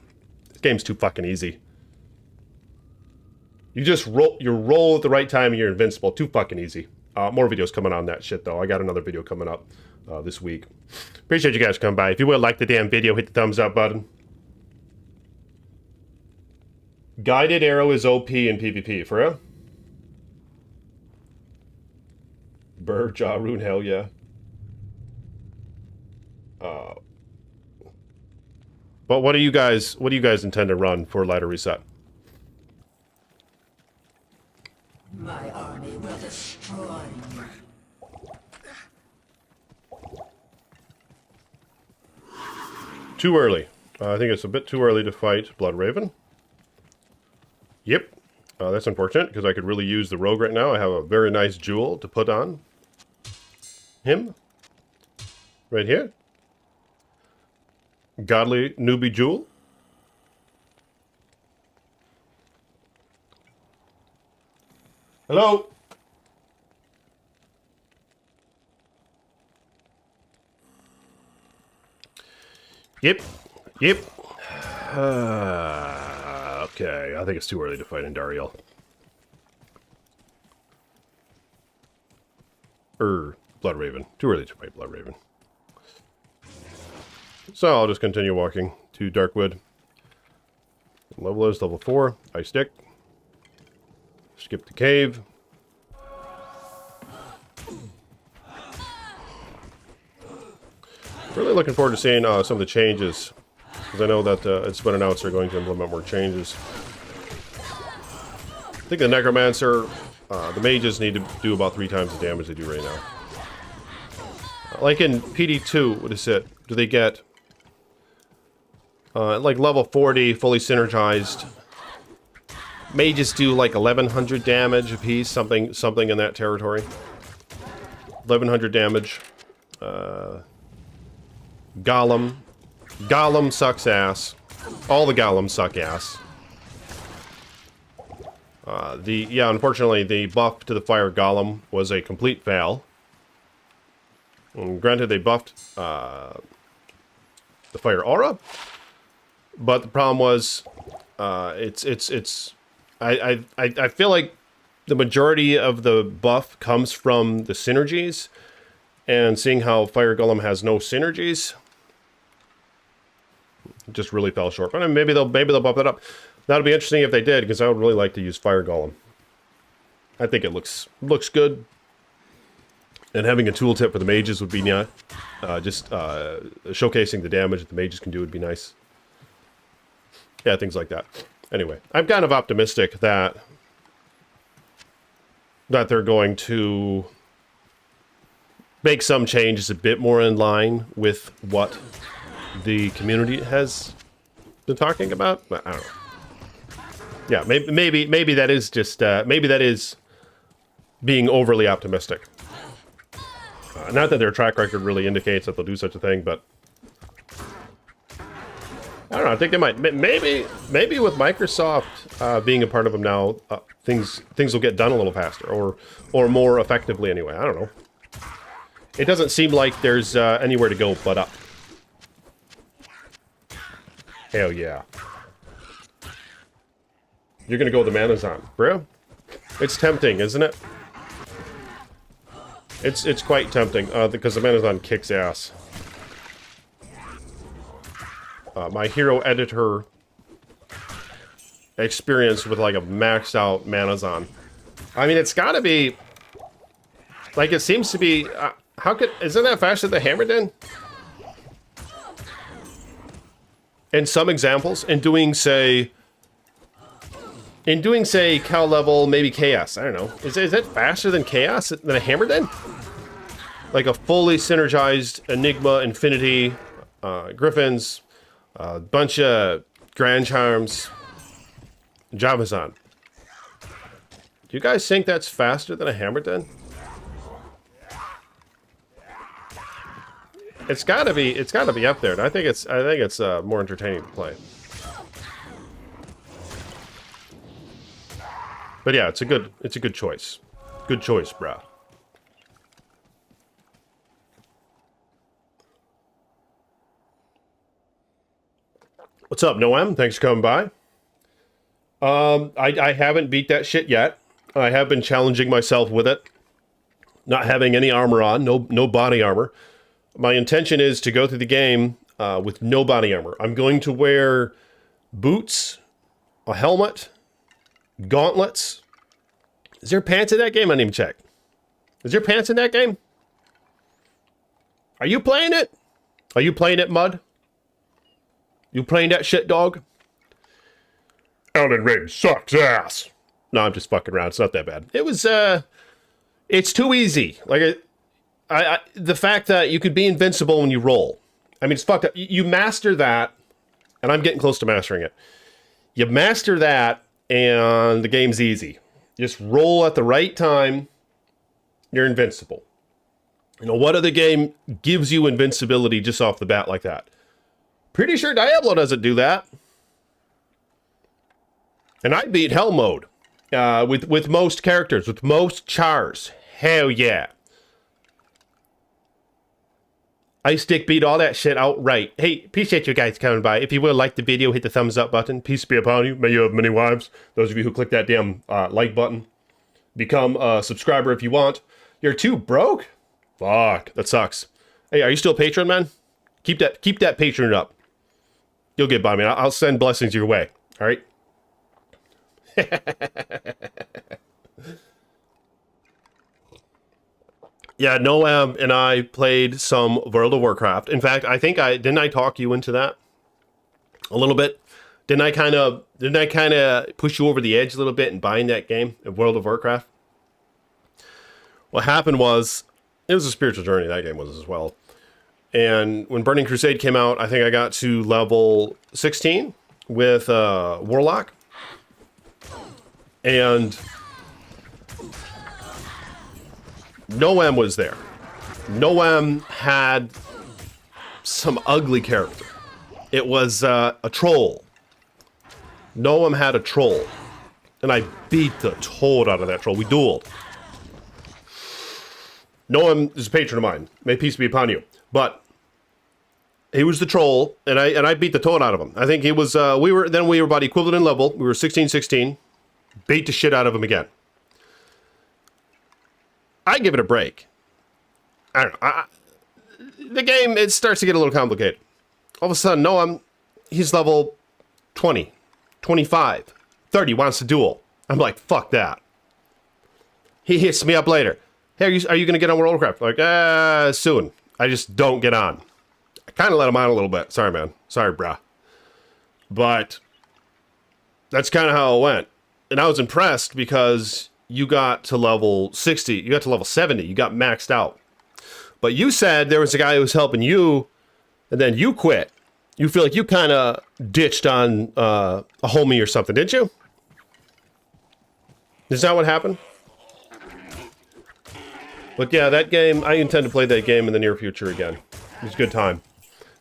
This game's too fucking easy. You just roll at the right time and you're invincible. Too fucking easy. More videos coming on that shit, though. I got another video coming up this week. Appreciate you guys coming by. If you would like the damn video, hit the thumbs up button. Guided arrow is OP in PvP. For real? Burr, Jaw Rune, hell yeah. But what do you guys intend to run for Ladder Reset? My army will destroy you. Too early. I think it's a bit too early to fight Blood Raven. Yep. That's unfortunate, because I could really use the rogue right now. I have a very nice jewel to put on him. Right here. Godly newbie jewel. Hello? Yep. Yep. Okay, I think it's too early to fight Indariel. Blood Raven. Too early to fight Blood Raven. So I'll just continue walking to Darkwood. Level is level 4. Ice stick. Skip the cave. Really looking forward to seeing some of the changes, because I know that it's been announced they're going to implement more changes. I think the Necromancer The mages need to do about 3 times the damage they do right now. Like in PD2, what is it? Do they get... like level 40, fully synergized. Mages do like 1100 damage a piece, something in that territory. 1100 damage. Golem. Golem sucks ass. All the golems suck ass. Unfortunately, the buff to the fire golem was a complete fail. And granted, they buffed the fire aura, but the problem was, I feel like the majority of the buff comes from the synergies, and seeing how fire golem has no synergies, just really fell short. But maybe they'll bump that up. That'll be interesting if they did, because I would really like to use fire golem. I think it looks good. And having a tooltip for the mages would be nice. Showcasing the damage that the mages can do would be nice. Yeah, things like that. Anyway, I'm kind of optimistic that they're going to make some changes a bit more in line with what the community has been talking about. But I don't know. Yeah, maybe that is just maybe that is being overly optimistic. Not that their track record really indicates that they'll do such a thing, but I don't know. I think they might. Maybe with Microsoft being a part of them now, things will get done a little faster, or more effectively anyway. I don't know. It doesn't seem like there's anywhere to go but up. Hell yeah. You're gonna go with the Manazon, bro? It's tempting, isn't it? It's quite tempting, because the Manazon kicks ass. My hero editor experience with like a maxed out Manazon. I mean, it's gotta be... Like, it seems to be... isn't that faster than Hammerden? In some examples, in doing, say, Cal level, maybe Chaos. I don't know. Is it faster than Chaos, than a Hammerden? Like a fully synergized Enigma, Infinity, Griffins, a bunch of Grand Charms, Javazon. Do you guys think that's faster than a Hammerden? It's gotta be up there, and I think it's more entertaining to play. But yeah, it's a good choice. Good choice, bro. What's up, Noam? Thanks for coming by. I haven't beat that shit yet. I have been challenging myself with it. Not having any armor on, no body armor. My intention is to go through the game with no body armor. I'm going to wear boots, a helmet, gauntlets. Is there pants in that game? I didn't even check. Is there pants in that game? Are you playing it? Are you playing it, Mud? You playing that shit, dog? Elden Ring sucks ass. No, I'm just fucking around. It's not that bad. It was, it's too easy. Like, the fact that you could be invincible when you roll. I mean, it's fucked up. You master that, and I'm getting close to mastering it. You master that, and the game's easy. Just roll at the right time, you're invincible. You know, what other game gives you invincibility just off the bat like that? Pretty sure Diablo doesn't do that. And I beat Hell mode with most characters, with most chars. Hell yeah. Ice Stick beat all that shit outright. Hey, appreciate you guys coming by. If you will, like the video, hit the thumbs up button. Peace be upon you. May you have many wives. Those of you who click that damn like button. Become a subscriber if you want. You're too broke? Fuck, that sucks. Hey, are you still a patron, man? Keep that patron up. You'll get by, man. I'll send blessings your way. All right? Yeah, Noam and I played some World of Warcraft. In fact, I think didn't I talk you into that a little bit? Didn't I kind of push you over the edge a little bit in buying that game of World of Warcraft? What happened was, it was a spiritual journey, that game was as well. And when Burning Crusade came out, I think I got to level 16 with Warlock. And Noam was there. Noam had some ugly character. It was a troll. Noam had a troll. And I beat the toad out of that troll. We dueled. Noam is a patron of mine. May peace be upon you. But he was the troll, and I beat the toad out of him. I think he was, we were about equivalent in level. We were 16-16. Beat the shit out of him again. I give it a break. I don't know. The game, it starts to get a little complicated. All of a sudden, Noam, he's level 20, 25, 30, wants to duel. I'm like, fuck that. He hits me up later. Hey, are you going to get on World of Warcraft? Like, soon. I just don't get on. I kind of let him on a little bit. Sorry, man. Sorry, brah. But that's kind of how it went. And I was impressed because you got to level 60. You got to level 70. You got maxed out. But you said there was a guy who was helping you, and then you quit. You feel like you kind of ditched on a homie or something, didn't you? Is that what happened? But yeah, that game, I intend to play that game in the near future again. It's a good time.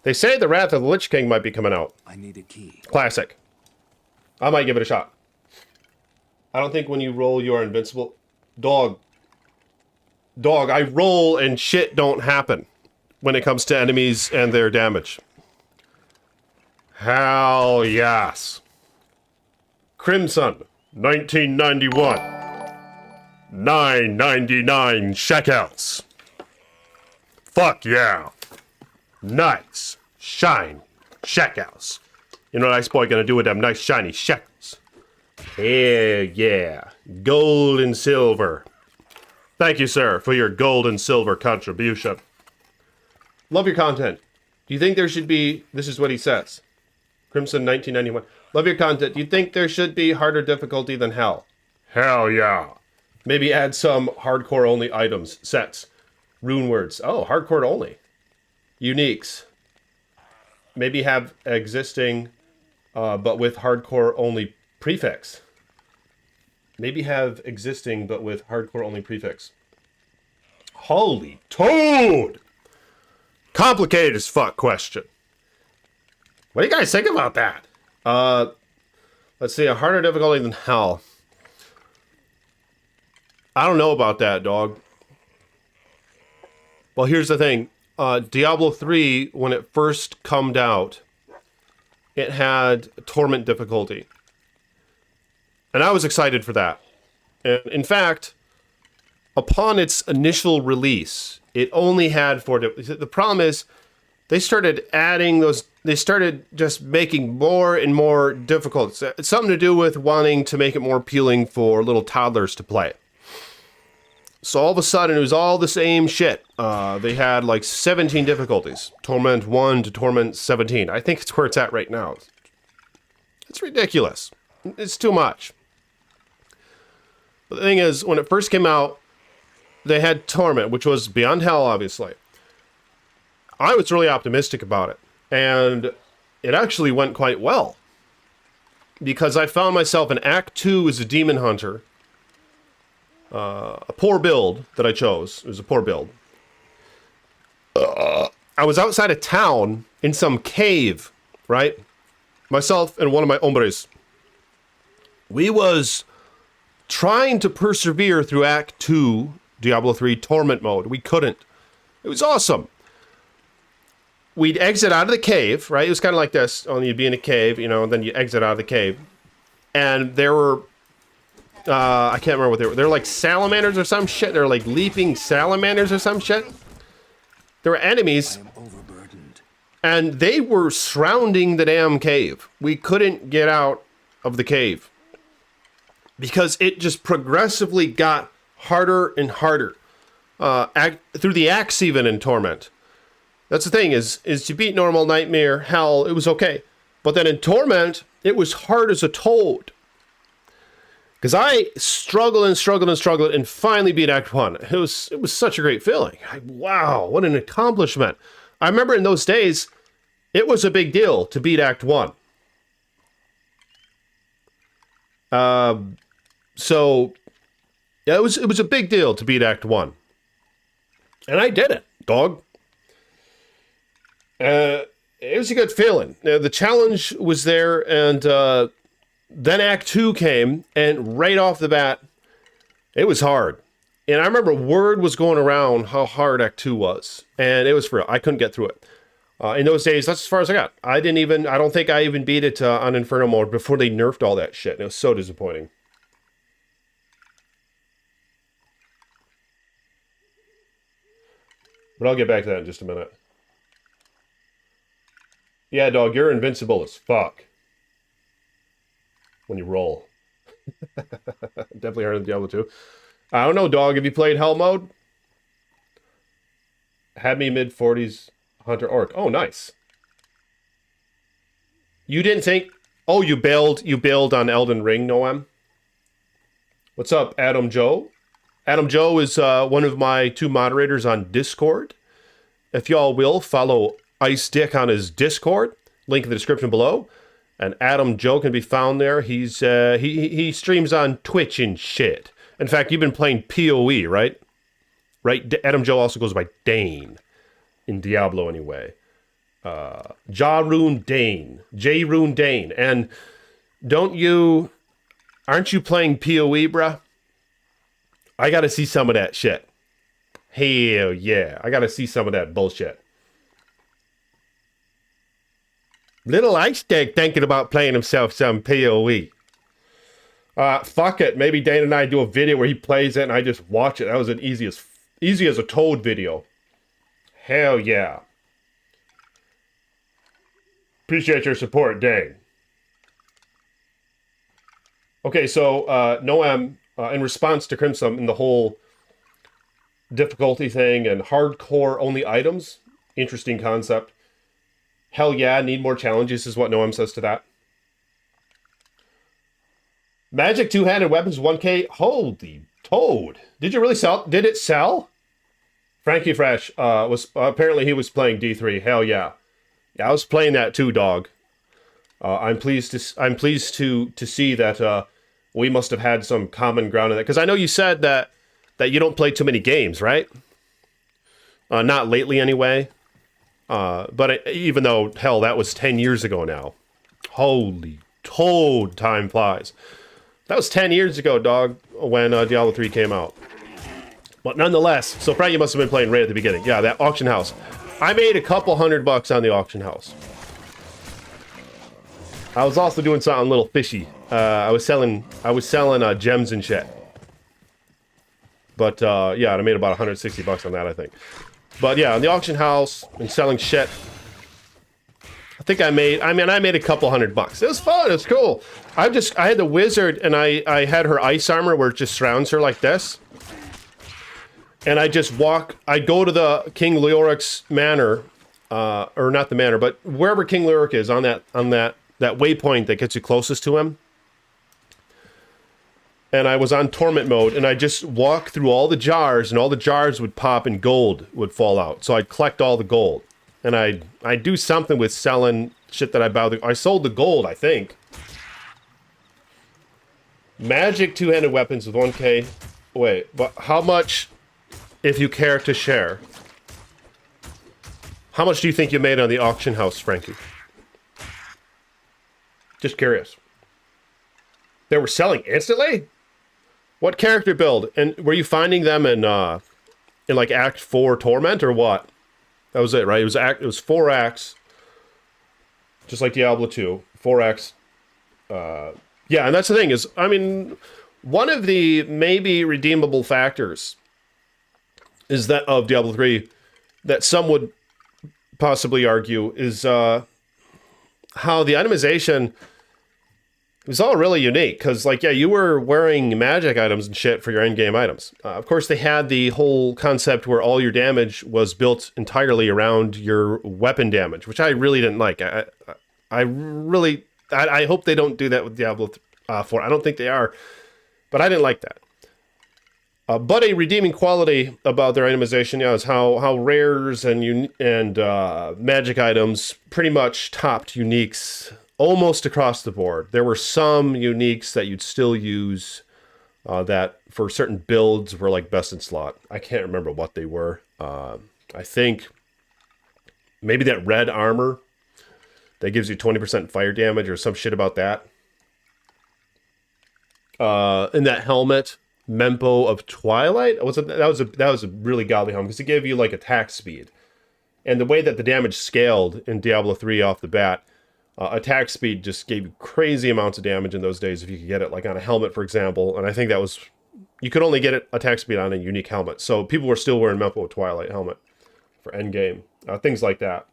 They say the Wrath of the Lich King might be coming out. I need a key. Classic. I might give it a shot. I don't think when you roll you are invincible. Dog, I roll and shit don't happen when it comes to enemies and their damage. Hell yes. Crimson, 1991. 9.99 checkouts. Fuck yeah. Nice. Shine. Checkouts. You know what Ice Boy gonna do with them nice shiny shekels? Hell yeah. Gold and silver. Thank you, sir, for your gold and silver contribution. Love your content. Do you think there should be... This is what he says. Crimson 1991. Love your content. Do you think there should be harder difficulty than hell? Hell yeah. Maybe add some hardcore only items, sets, rune words. Oh, hardcore only. Uniques. Maybe have existing, but with hardcore only prefix. Maybe have existing, but with hardcore only prefix. Holy toad! Complicated as fuck question. What do you guys think about that? Let's see, a harder difficulty than hell. I don't know about that, dog. Well, here's the thing. Diablo 3, when it first came out, it had torment difficulty. And I was excited for that. And in fact, upon its initial release, it only had 4 The problem is, they started adding those... They started just making more and more difficult. It's something to do with wanting to make it more appealing for little toddlers to play. So all of a sudden, it was all the same shit. They had like 17 difficulties. Torment 1 to Torment 17. I think it's where it's at right now. It's ridiculous. It's too much. But the thing is, when it first came out, they had Torment, which was Beyond Hell, obviously. I was really optimistic about it. And it actually went quite well. Because I found myself in Act 2 as a demon hunter. A poor build that I chose. It was a poor build. I was outside of town in some cave, right? Myself and one of my hombres. We was trying to persevere through Act 2, Diablo 3 Torment mode. We couldn't. It was awesome. We'd exit out of the cave, right? It was kind of like this. Only you'd be in a cave, you know, and then you exit out of the cave. And there were... I can't remember what they were. They're like salamanders or some shit. They're like leaping salamanders or some shit. There were enemies. And they were surrounding the damn cave. We couldn't get out of the cave. Because it just progressively got harder and harder. Through the acts even in Torment. That's the thing is to beat normal, nightmare, hell, it was okay. But then in Torment, it was hard as a toad. Because I struggled and struggled and struggled and finally beat Act 1. It was such a great feeling. Wow, what an accomplishment. I remember in those days, it was a big deal to beat Act 1. So, yeah, it was a big deal to beat Act 1. And I did it, dog. It was a good feeling. The challenge was there, and then Act 2 came, and right off the bat, it was hard. And I remember word was going around how hard Act 2 was, and it was for real. I couldn't get through it. In those days, that's as far as I got. I don't think I even beat it on Inferno mode before they nerfed all that shit. It was so disappointing. But I'll get back to that in just a minute. Yeah, dog, you're invincible as fuck. When you roll. Definitely harder than Diablo 2. I don't know, dog. Have you played Hell mode? Had me mid-40s Hunter Orc. Oh, nice. You didn't think... Oh, you bailed on Elden Ring, Noam? What's up, Adam Joe? Adam Joe is one of my 2 moderators on Discord. If y'all will, follow Ice Dick on his Discord. Link in the description below. And Adam Joe can be found there. He's he streams on Twitch and shit. In fact, you've been playing PoE, right? Right? Adam Joe also goes by Dane. In Diablo, anyway. Jarun Dane. J-Rune Dane. And aren't you playing PoE, bruh? I gotta see some of that shit. Hell yeah. I gotta see some of that bullshit. Little Ice Dick thinking about playing himself some PoE. Fuck it. Maybe Dane and I do a video where he plays it and I just watch it. That was an easy as a toad video. Hell yeah. Appreciate your support, Dane. Okay, so Noam, in response to Crimson and the whole difficulty thing and hardcore only items, interesting concept. Hell yeah, need more challenges is what Noam says to that. Magic two-handed weapons 1K. Holy toad. Did you really sell? Did it sell? Frankie Fresh was apparently he was playing D3. Hell yeah. Yeah, I was playing that too, dog. I'm pleased to see that we must have had some common ground in that, because I know you said that you don't play too many games, right? Not lately, anyway. But even though hell, that was 10 years ago now. Holy toad, time flies. That was 10 years ago, dog, when Diablo 3 came out. But nonetheless, so probably you must have been playing right at the beginning. Yeah, that auction house. I made a couple $100 on the auction house. I was also doing something a little fishy. I was selling gems and shit. But yeah, I made about $160 on that, I think. But yeah, on the auction house and selling shit. I made a couple $100. It was fun. It was cool. I had the wizard and I had her ice armor where it just surrounds her like this. And I go to the King Leoric's manor, or not the manor, but wherever King Leoric is on that waypoint that gets you closest to him. And I was on torment mode, and I just walked through all the jars, and all the jars would pop and gold would fall out. So I'd collect all the gold. And I'd do something with selling shit that I bought. I sold the gold, I think. Magic two-handed weapons with 1K. Wait, but how much, if you care to share? How much do you think you made on the auction house, Frankie? Just curious. They were selling instantly? What character build? And were you finding them in like Act 4 Torment or what? That was it, right? It was 4 acts. Just like Diablo 2. 4 acts. Yeah, and that's the thing is, I mean, one of the maybe redeemable factors is that of Diablo 3 that some would possibly argue is how the itemization was all really unique. Because, like, yeah, you were wearing magic items and shit for your endgame items. Of course, they had the whole concept where all your damage was built entirely around your weapon damage, which I really didn't like. I hope they don't do that with Diablo 4. I don't think they are. But I didn't like that. But a redeeming quality about their itemization, yeah, is how rares and magic items pretty much topped uniques almost across the board. There were some uniques that you'd still use that for certain builds were like best in slot. I can't remember what they were. I think maybe that red armor that gives you 20% fire damage or some shit about that. And that helmet, Mempo of Twilight, that was a really godly helmet because it gave you like attack speed. And the way that the damage scaled in Diablo 3 off the bat, attack speed just gave you crazy amounts of damage in those days if you could get it like on a helmet, for example. And I think that was, you could only get it attack speed on a unique helmet. So people were still wearing Mempo of Twilight helmet for endgame, things like that.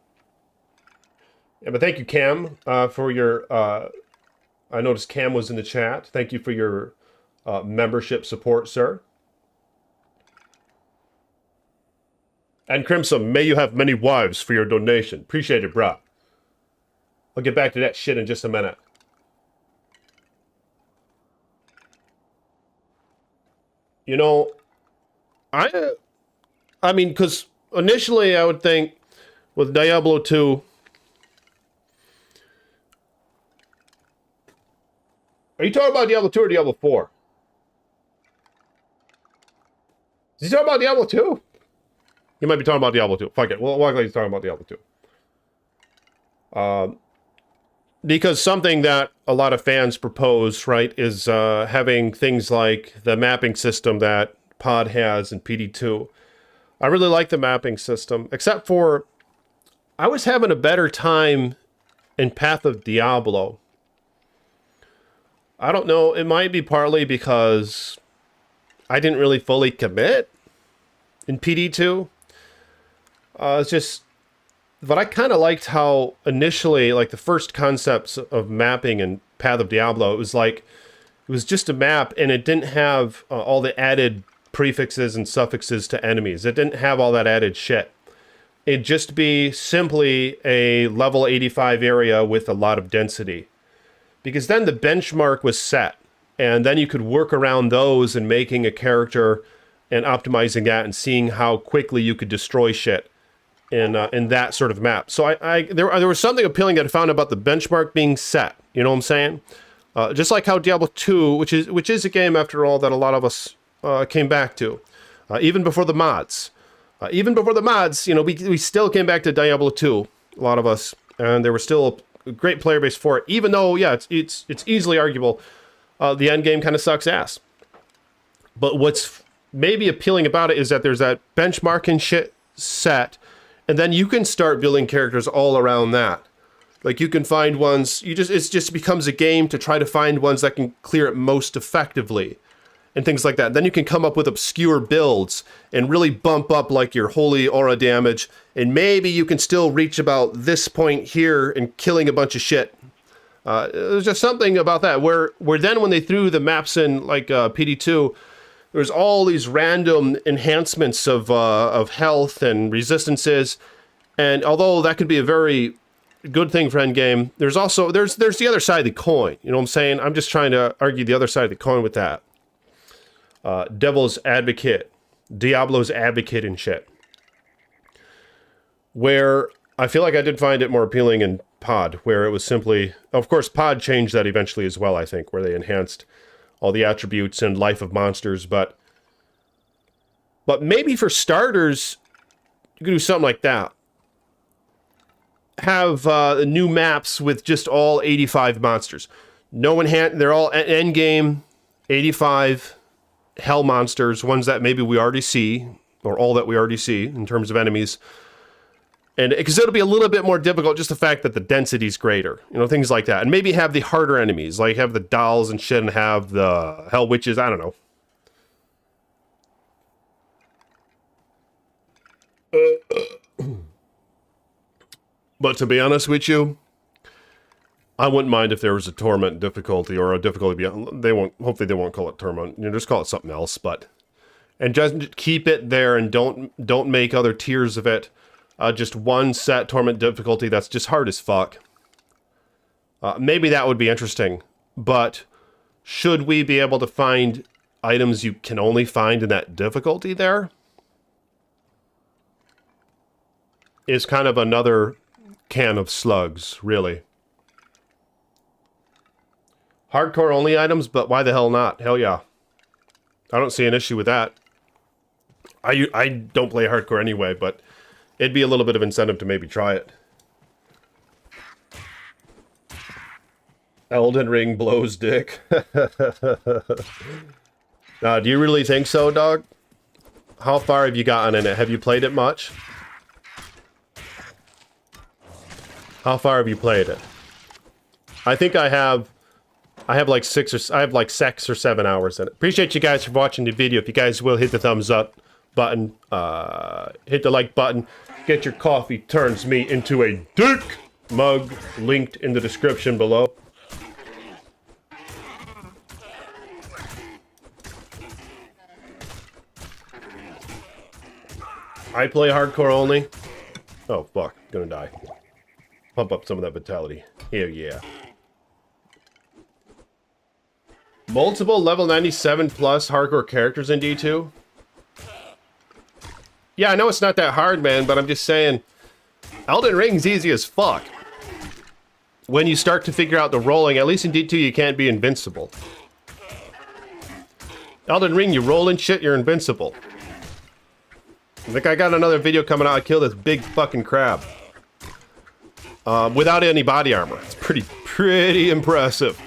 Yeah, but thank you, Cam, for your, I noticed Cam was in the chat. Thank you for your membership support, sir. And Crimson, may you have many wives for your donation. Appreciate it, bruh. I'll get back to that shit in just a minute. You know, I mean, because initially I would think with Diablo 2, are you talking about Diablo 2 or Diablo 4? Is he talking about Diablo 2? You might be talking about Diablo 2. Fuck it. Well, likely he's talking about Diablo 2. Because something that a lot of fans propose, right, is having things like the mapping system that Pod has in PD2. I really like the mapping system, except for I was having a better time in Path of Diablo. I don't know, it might be partly because I didn't really fully commit in PD2. It's just, but I kind of liked how initially, like the first concepts of mapping in Path of Diablo, it was like, it was just a map and it didn't have all the added prefixes and suffixes to enemies. It didn't have all that added shit. It'd just be simply a level 85 area with a lot of density. Because then the benchmark was set, and then you could work around those and making a character and optimizing that and seeing how quickly you could destroy shit in that sort of map. So there was something appealing that I found about the benchmark being set. You know what I'm saying? Just like how Diablo 2, which is a game after all that a lot of us came back to, even before the mods. Even before the mods, you know, we still came back to Diablo 2, a lot of us, and there were still a great player base for it, even though, yeah, it's easily arguable the end game kind of sucks ass. But what's maybe appealing about it is that there's that benchmarking shit set, and then you can start building characters all around that. Like you can find ones, it just becomes a game to try to find ones that can clear it most effectively and things like that. Then you can come up with obscure builds and really bump up like your holy aura damage, and maybe you can still reach about this point here and killing a bunch of shit. There's just something about that where then when they threw the maps in like PD2, there's all these random enhancements of health and resistances, and although that could be a very good thing for endgame, there's the other side of the coin. You know what I'm saying? I'm just trying to argue the other side of the coin with that. Devil's advocate, Diablo's advocate and shit. Where I feel like I did find it more appealing in Pod, where it was simply, of course, Pod changed that eventually as well, I think, where they enhanced all the attributes and life of monsters, but maybe for starters, you could do something like that. Have new maps with just all 85 monsters. They're all endgame 85 hell monsters, ones that maybe we already see, or all that we already see in terms of enemies. And because it'll be a little bit more difficult, just the fact that the density's greater, you know, things like that. And maybe have the harder enemies, like have the dolls and shit and have the hell witches, I don't know. But to be honest with you, I wouldn't mind if there was a torment difficulty or a difficulty beyond. Hopefully they won't call it torment. You know, just call it something else. And just keep it there and don't make other tiers of it. Just one set torment difficulty that's just hard as fuck. Maybe that would be interesting. But should we be able to find items you can only find in that difficulty there is kind of another can of slugs, really. Hardcore only items, but why the hell not? Hell yeah. I don't see an issue with that. I don't play hardcore anyway, but it'd be a little bit of incentive to maybe try it. Elden Ring blows dick. Do you really think so, dog? How far have you gotten in it? Have you played it much? How far have you played it? I think I have like 6 or 7 hours in it. Appreciate you guys for watching the video. If you guys will, hit the thumbs up button, hit the like button. Get your coffee turns me into a dick mug, linked in the description below. I play hardcore only. Oh fuck, gonna die. Pump up some of that vitality. Hell yeah. Multiple level 97 plus hardcore characters in D2? Yeah, I know it's not that hard, man, but I'm just saying, Elden Ring's easy as fuck. When you start to figure out the rolling, at least in D2 you can't be invincible. Elden Ring, you roll and shit, you're invincible. I think I got another video coming out, I kill this big fucking crab. Without any body armor. It's pretty impressive.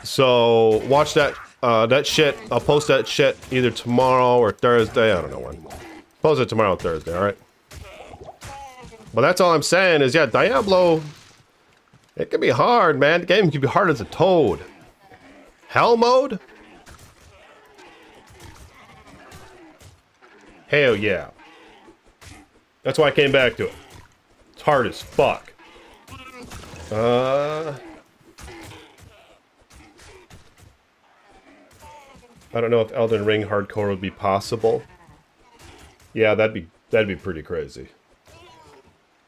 So, watch that, that shit. I'll post that shit either tomorrow or Thursday. I don't know when. Post it tomorrow or Thursday, alright? But that's all I'm saying is, yeah, Diablo, it can be hard, man. The game can be hard as a toad. Hell mode? Hell yeah. That's why I came back to it. It's hard as fuck. I don't know if Elden Ring hardcore would be possible. Yeah, that'd be pretty crazy.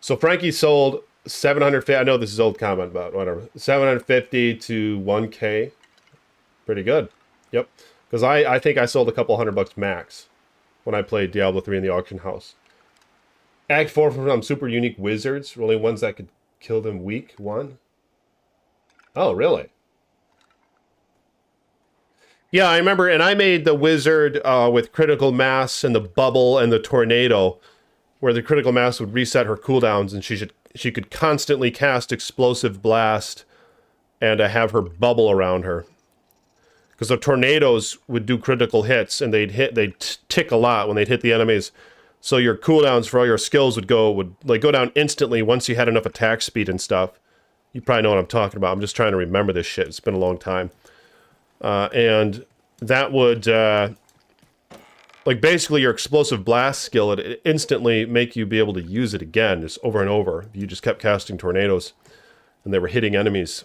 So Frankie sold 750. I know this is old comment, but whatever. 750 to 1K. Pretty good. Yep. Because I think I sold a couple $100 max when I played Diablo 3 in the auction house. Act 4 from some super unique wizards. Rolling ones that could kill them weak. 1. Oh, really? Yeah, I remember, and I made the wizard with critical mass and the bubble and the tornado, where the critical mass would reset her cooldowns, and she could constantly cast explosive blast and have her bubble around her. Because the tornadoes would do critical hits, and they'd tick a lot when they'd hit the enemies. So your cooldowns for all your skills would go down instantly once you had enough attack speed and stuff. You probably know what I'm talking about. I'm just trying to remember this shit. It's been a long time. And that would, like, basically your explosive blast skill, it instantly make you be able to use it again, just over and over. You just kept casting tornadoes, and they were hitting enemies.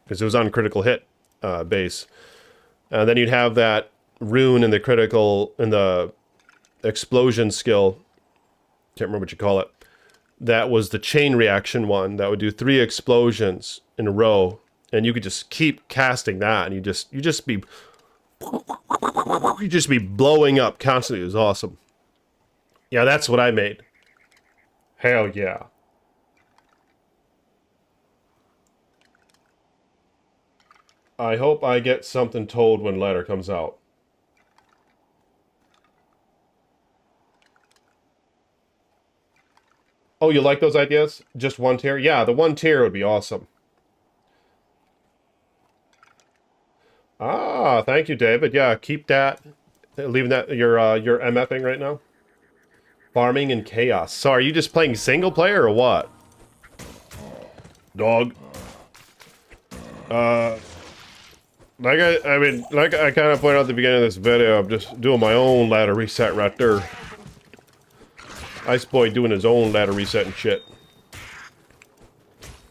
Because it was on critical hit base. And then you'd have that rune in the explosion skill. Can't remember what you call it. That was the chain reaction one. That would do 3 explosions in a row. And you could just keep casting that, and you just be blowing up constantly. It was awesome. Yeah, that's what I made. Hell yeah. I hope I get something told when Letter comes out. Oh, you like those ideas? Just 1 tier? Yeah, the 1 tier would be awesome. Ah, thank you, David. Yeah, keep that. Leaving that, you're MFing right now? Farming and chaos. So are you just playing single player or what? Dog. Like I kind of pointed out at the beginning of this video, I'm just doing my own ladder reset right there. Ice Boy doing his own ladder reset and shit.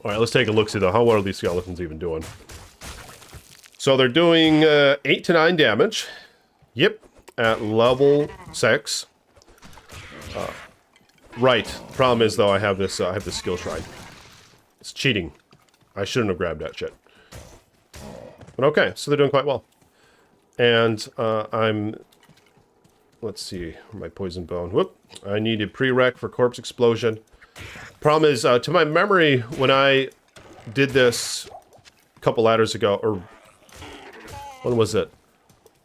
Alright, let's take a look, see though. What are these skeletons even doing? So they're doing 8 to 9 damage. Yep, at level 6. Right. Problem is though, I have this skill shrine. It's cheating. I shouldn't have grabbed that shit. But okay, so they're doing quite well. And I'm... Let's see. My poison bone. Whoop. I needed prereq for corpse explosion. Problem is, to my memory, when I did this a couple ladders ago, or... When was it?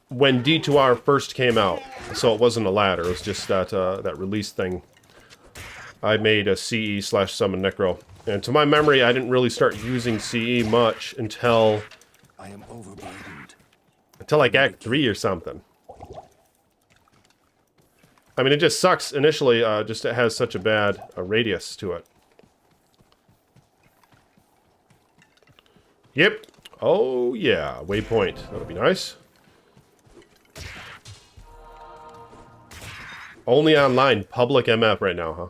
When D2R first came out. So it wasn't a ladder. It was just that, that release thing. I made a CE/summon Necro. And to my memory, I didn't really start using CE much until... I am overburdened. Until like Act 3 or something. I mean, it just sucks initially, just it has such a bad radius to it. Yep. Oh, yeah. Waypoint. That'll be nice. Only online. Public MF right now, huh?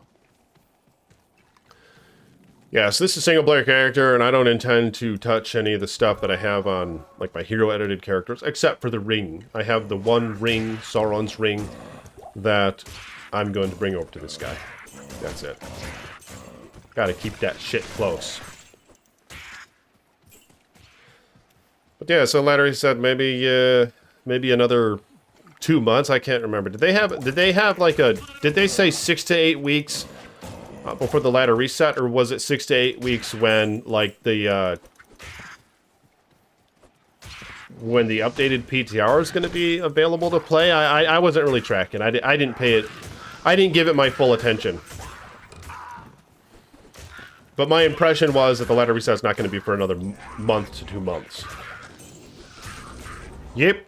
Yeah, so this is a single-player character, and I don't intend to touch any of the stuff that I have on, like, my hero-edited characters, except for the ring. I have the one ring, Sauron's ring, that I'm going to bring over to this guy. That's it. Gotta keep that shit close. But yeah, so Laddery said maybe, maybe another 2 months. I can't remember. Did they have like a... Did they say 6 to 8 weeks... before the ladder reset, or was it 6 to 8 weeks when, like, the, when the updated PTR is going to be available to play? I wasn't really tracking. I didn't pay it... I didn't give it my full attention. But my impression was that the ladder reset is not going to be for another month to 2 months. Yep.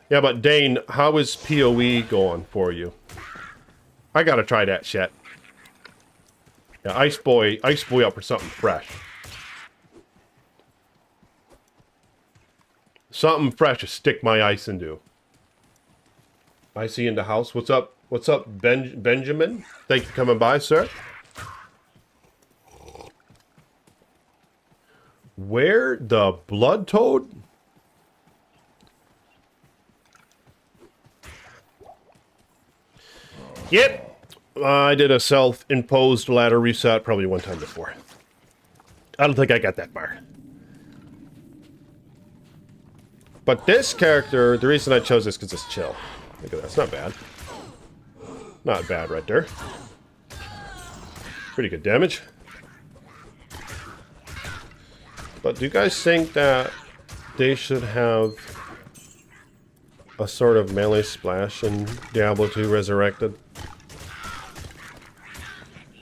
Yeah, but Dane, how is PoE going for you? I gotta try that shit. Yeah, Ice Boy up for something fresh. Something fresh to stick my ice into. Icy in the house. What's up? What's up, Benjamin? Thank you for coming by, sir. Where the blood toad? Yep. I did a self-imposed ladder reset probably one time before. I don't think I got that far. But this character, the reason I chose this is because it's chill. Look at that. It's not bad. Not bad right there. Pretty good damage. But do you guys think that they should have a sort of melee splash in Diablo 2 Resurrected?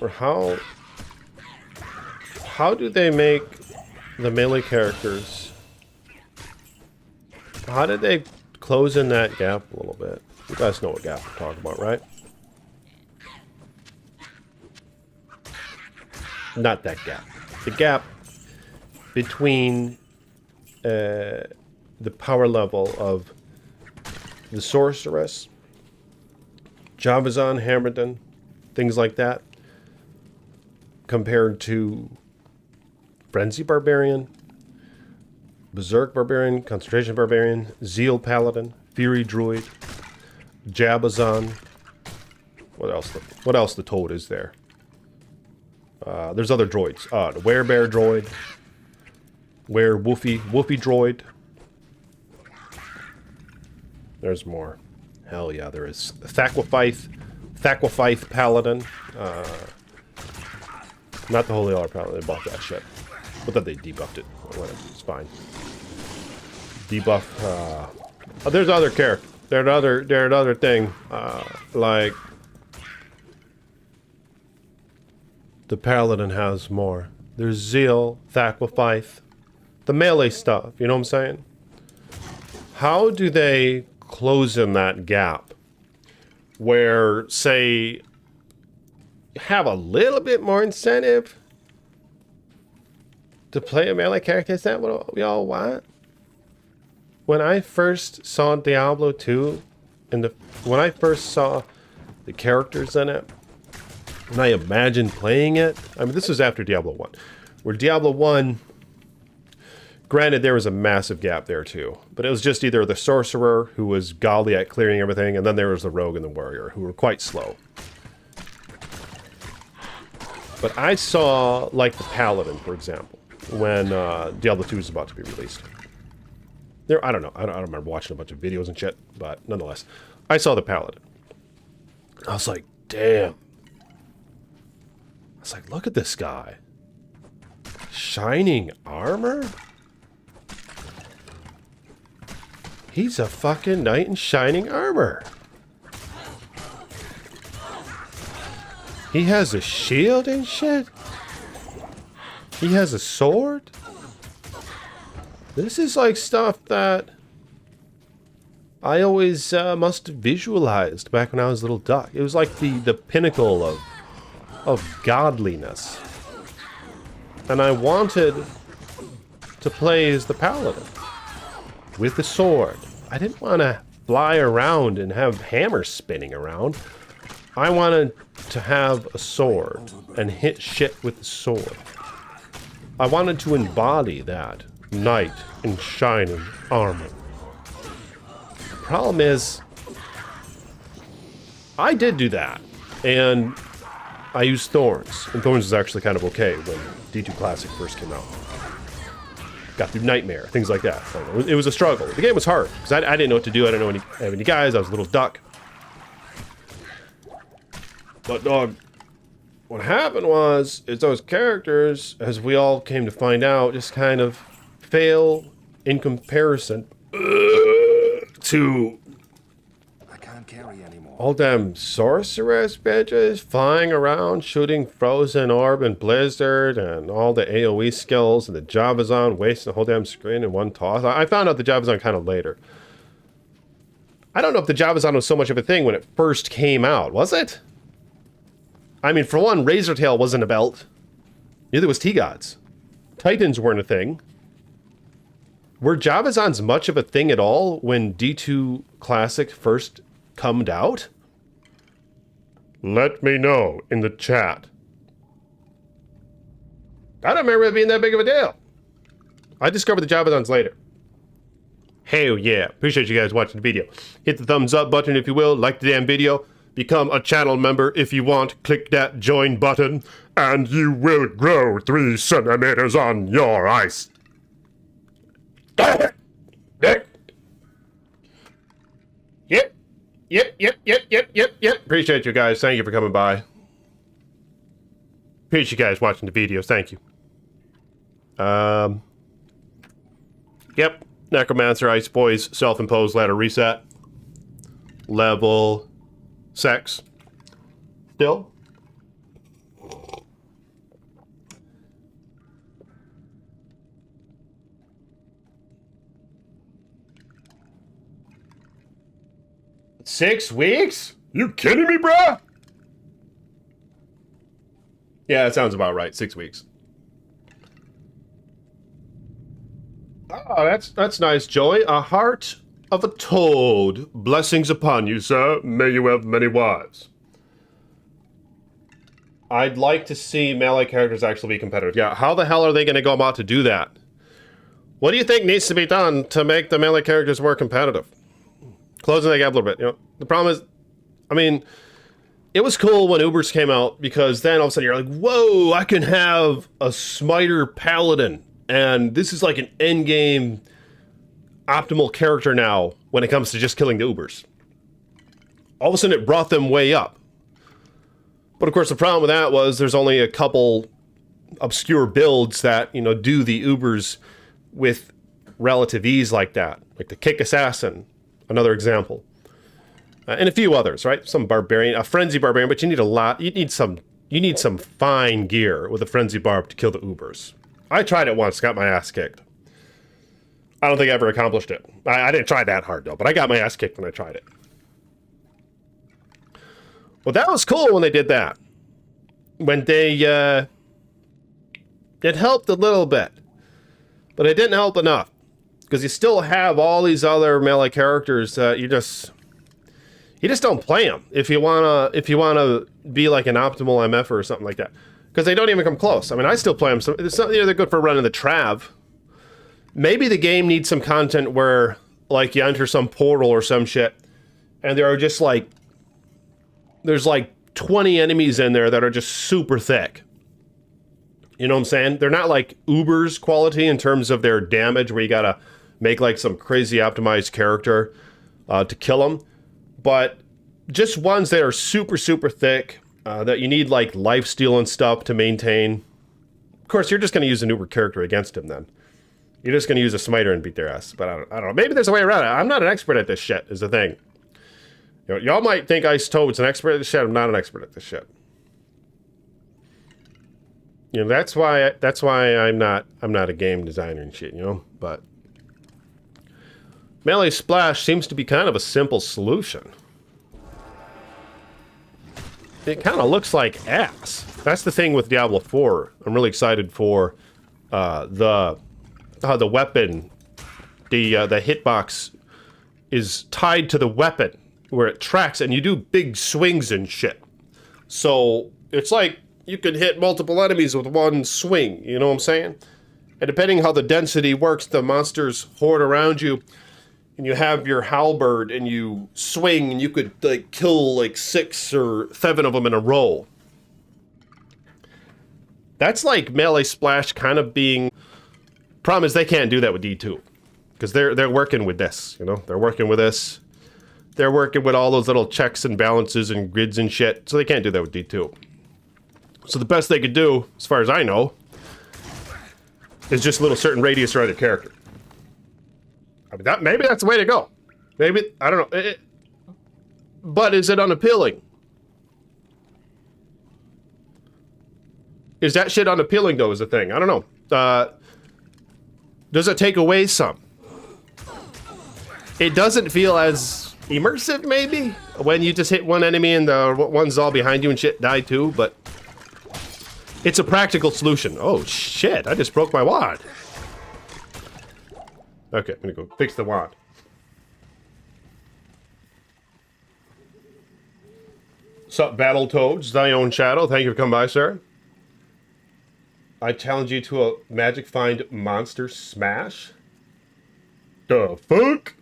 Or how do they make the melee characters? How did they close in that gap a little bit? You guys know what gap we're talking about, right? Not that gap. The gap between the power level of the Sorceress, Javazan, Hammerden, things like that, compared to Frenzy Barbarian, Berserk Barbarian, Concentration Barbarian, Zeal Paladin, Fury Druid, Jabazon. What else? What else the Toad is there? There's other droids. The Werebear droid, Woofy droid. There's more. Hell yeah, there is. Thaquaphith Paladin. Not the Holy Altar Paladin. They buffed that shit. But then they debuffed it. Whatever. It's fine. Debuff. Oh, there's other characters. There's another thing. Like the Paladin has more. There's Zeal, Thaquaphith, the melee stuff. You know what I'm saying? How do they close in that gap where, say, have a little bit more incentive to play a melee character? Is that what we all want? When I first saw Diablo 2, when I first saw the characters in it, and I imagined playing it, I mean, this was after Diablo 1, where Diablo 1, granted, there was a massive gap there too, but it was just either the Sorcerer, who was godly at clearing everything, and then there was the Rogue and the Warrior, who were quite slow. But I saw, like, the Paladin, for example, when Diablo 2 was about to be released. There, I don't know. I don't remember watching a bunch of videos and shit, but nonetheless, I saw the paladin. I was like, damn. I was like, look at this guy. Shining armor? He's a fucking knight in shining armor. He has a shield and shit. He has a sword. This is like stuff that I always must have visualized back when I was a little duck. It was like the pinnacle of godliness. And I wanted to play as the paladin with the sword. I didn't want to fly around and have hammers spinning around. I wanted to have a sword and hit shit with the sword. I wanted to embody that knight in shining armor. The problem is, I did do that, and I used Thorns, and Thorns was actually kind of okay when D2 Classic first came out. Got through Nightmare, things like that. It was a struggle. The game was hard, because I didn't know what to do. I didn't know have any guys. I was a little duck. But dog, what happened was, is those characters, as we all came to find out, just kind of fail in comparison to I can't carry anymore. all them sorceress bitches flying around shooting frozen orb and blizzard and all the AoE skills and the Javazon wasting the whole damn screen in one toss. I found out the Javazon kind of later. I don't know if the Javazon was so much of a thing when it first came out, was it? I mean, for one, Razortail wasn't a belt. Neither was T-Gods. Titans weren't a thing. Were Javazons much of a thing at all when D2 Classic first cummed out? Let me know in the chat. I don't remember it being that big of a deal. I discovered the Javazons later. Hell yeah. Appreciate you guys watching the video. Hit the thumbs up button if you will. Like the damn video. Become a channel member if you want. Click that join button, and you will grow 3 centimeters on your ice. Yep. Appreciate you guys. Thank you for coming by. Appreciate you guys watching the videos. Thank you. Yep. Necromancer, Ice Boys, self-imposed ladder reset. Level... sex. Still? Six weeks? You kidding me, bruh? Yeah, that sounds about right. 6 weeks. Oh, that's nice, Joey. A heart of a toad. Blessings upon you, sir. May you have many wives. I'd like to see melee characters actually be competitive. Yeah, how the hell are they going to go about to do that? What do you think needs to be done to make the melee characters more competitive? Closing the gap a little bit. You know, the problem is, I mean, it was cool when Ubers came out because then all of a sudden you're like, whoa, I can have a Smiter Paladin. And this is like an endgame optimal character now when it comes to just killing the Ubers. All of a sudden it brought them way up. But of course the problem with that was there's only a couple obscure builds that, you know, do the Ubers with relative ease like that. Like the Kick Assassin, another example. And a few others, right? Some barbarian, a frenzy barbarian, but you need a lot. You need some fine gear with a frenzy barb to kill the Ubers. I tried it once, got my ass kicked. I don't think I ever accomplished it. I didn't try that hard though, but I got my ass kicked when I tried it. Well, that was cool when they did that. When they, it helped a little bit, but it didn't help enough. Because you still have all these other melee characters that you just don't play them if you wanna be like an optimal MF or something like that. Because they don't even come close. I mean, I still play them. So it's not, you know, they're good for running the Trav. Maybe the game needs some content where, like, you enter some portal or some shit, and there are just like, there's like 20 enemies in there that are just super thick. You know what I'm saying? They're not like Uber's quality in terms of their damage, where you gotta make like some crazy optimized character to kill them. But just ones that are super, super thick, that you need like lifesteal and stuff to maintain. Of course, you're just going to use a newer character against him then. You're just going to use a smiter and beat their ass. But I don't know. Maybe there's a way around it. I'm not an expert at this shit, is the thing. You know, y'all might think Ice Toad's an expert at this shit. I'm not an expert at this shit. You know, that's why I'm not a game designer and shit, you know? But melee splash seems to be kind of a simple solution. It kind of looks like ass. That's the thing with Diablo 4. I'm really excited for the weapon, the hitbox is tied to the weapon where it tracks, and you do big swings and shit. So it's like you could hit multiple enemies with one swing. You know what I'm saying? And depending how the density works, the monsters horde around you, and you have your halberd and you swing, and you could like kill like 6 or 7 of them in a row. That's like melee splash kind of being. Problem is they can't do that with D2 because they're working with this. You know, they're working with this. They're working with all those little checks and balances and grids and shit. So they can't do that with D2. So the best they could do, as far as I know, is just a little certain radius around your character. I mean, maybe that's the way to go. Maybe, I don't know. But is it unappealing? Is that shit unappealing, though, is the thing? I don't know. Does it take away some? It doesn't feel as immersive, maybe? When you just hit one enemy and the ones all behind you and shit die too, but it's a practical solution. Oh, shit. I just broke my wand. Okay, I'm gonna go fix the wand. Sup, Battletoads, thy own shadow. Thank you for coming by, sir. I challenge you to a Magic Find Monster Smash. The fuck?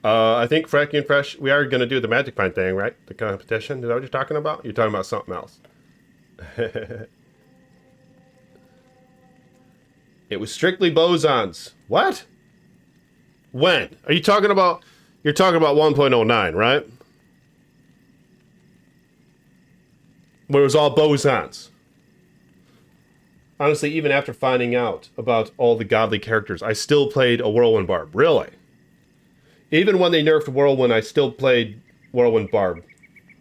I think Frecky and Fresh, we are gonna do the Magic Find thing, right? The competition. Is that what you're talking about? You're talking about something else. It was strictly bosons. What? When? Are you talking about? You're talking about 1.09, right? Where it was all bosons. Honestly, even after finding out about all the godly characters, I still played a Whirlwind Barb. Really? Even when they nerfed Whirlwind, I still played Whirlwind Barb.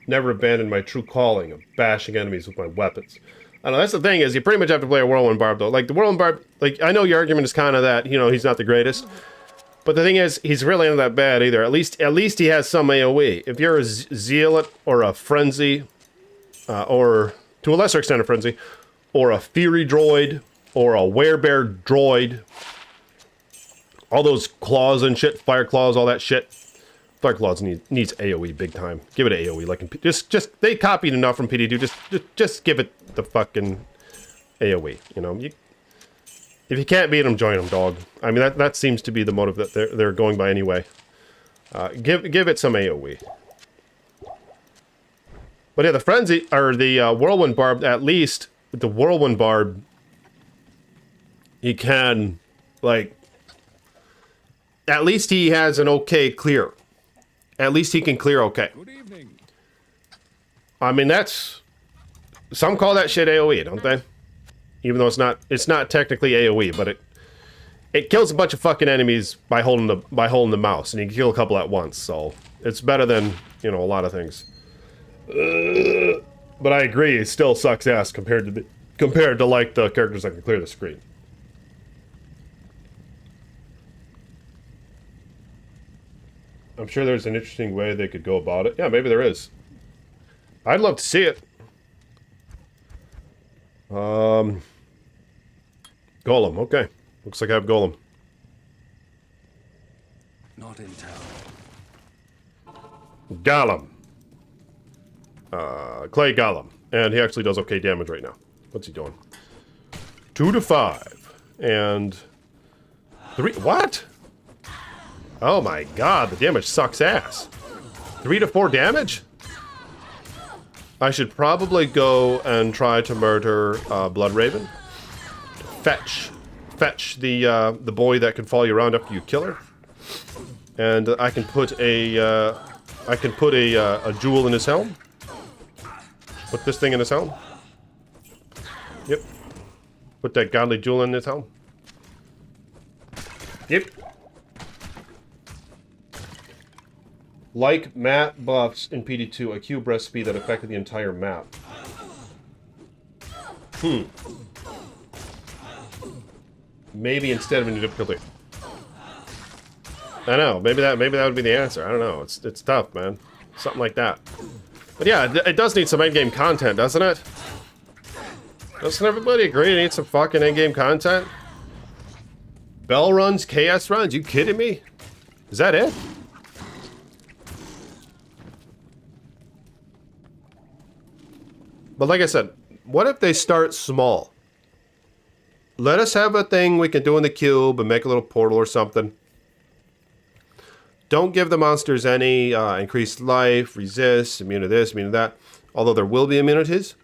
Never abandoned my true calling of bashing enemies with my weapons. I know, that's the thing, is you pretty much have to play a Whirlwind Barb, though. Like, the Whirlwind Barb, like, I know your argument is kind of that, you know, he's not the greatest. But the thing is, he's really not that bad either. At least he has some AoE. If you're a Zealot or a Frenzy, or to a lesser extent a Frenzy, or a Fury Droid, or a Werebear Droid, all those claws and shit, Fire Claws, all that shit. Fire Claws needs AoE big time. Give it an AoE, like just they copied enough from PD2. Just give it the fucking AoE. You know, if you can't beat them, join them, dog. I mean, that seems to be the motive that they're going by anyway. Give it some AoE. But yeah, the Frenzy or the Whirlwind Barb, at least with the Whirlwind Barb, he can, like, at least he has an okay clear. At least he can clear okay. Good evening. I mean, that's, some call that shit AoE, don't they? Even though it's not technically AoE, but it kills a bunch of fucking enemies by holding the mouse, and you can kill a couple at once. So it's better than, you know, a lot of things. But I agree, it still sucks ass compared to like the characters that can clear the screen. I'm sure there's an interesting way they could go about it. Yeah, maybe there is. I'd love to see it. Golem, okay. Looks like I have Golem. Not in town. Golem. Clay Golem. And he actually does okay damage right now. What's he doing? 2 to 5. And 3. What? Oh my god, the damage sucks ass. 3 to 4 damage? I should probably go and try to murder Blood Raven. Fetch the boy that can follow you around after you kill her. And I can put a jewel in his helm. Put this thing in his helm. Yep. Put that godly jewel in his helm. Yep. Like map buffs in PD2, a cube recipe that affected the entire map. Maybe instead of a new difficulty. I know. Maybe that would be the answer. I don't know. It's tough, man. Something like that. But yeah, it does need some endgame content, doesn't it? Doesn't everybody agree it needs some fucking endgame content? Bell runs, KS runs? You kidding me? Is that it? But like I said, what if they start small? Let us have a thing we can do in the cube and make a little portal or something. Don't give the monsters any increased life, resist, immune to this, immune to that. Although there will be immunities.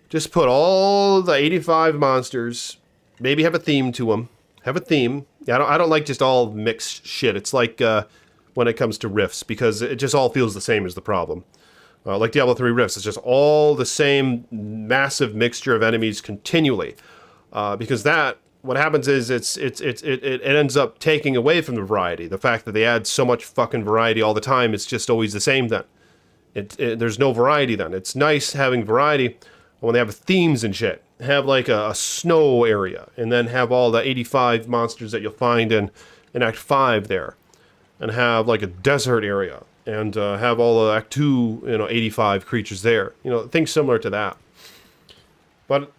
Just put all the 85 monsters, maybe have a theme to them. Have a theme. I don't like just all mixed shit. It's like when it comes to rifts, because it just all feels the same is the problem. Like Diablo 3 rifts, it's just all the same massive mixture of enemies continually. Because what happens is it ends up taking away from the variety. The fact that they add so much fucking variety all the time, it's just always the same then. There's no variety then. It's nice having variety when they have themes and shit. Have like a snow area, and then have all the 85 monsters that you'll find in Act 5 there. And have like a desert area. And have all the Act 2, 85 creatures there. Things similar to that. But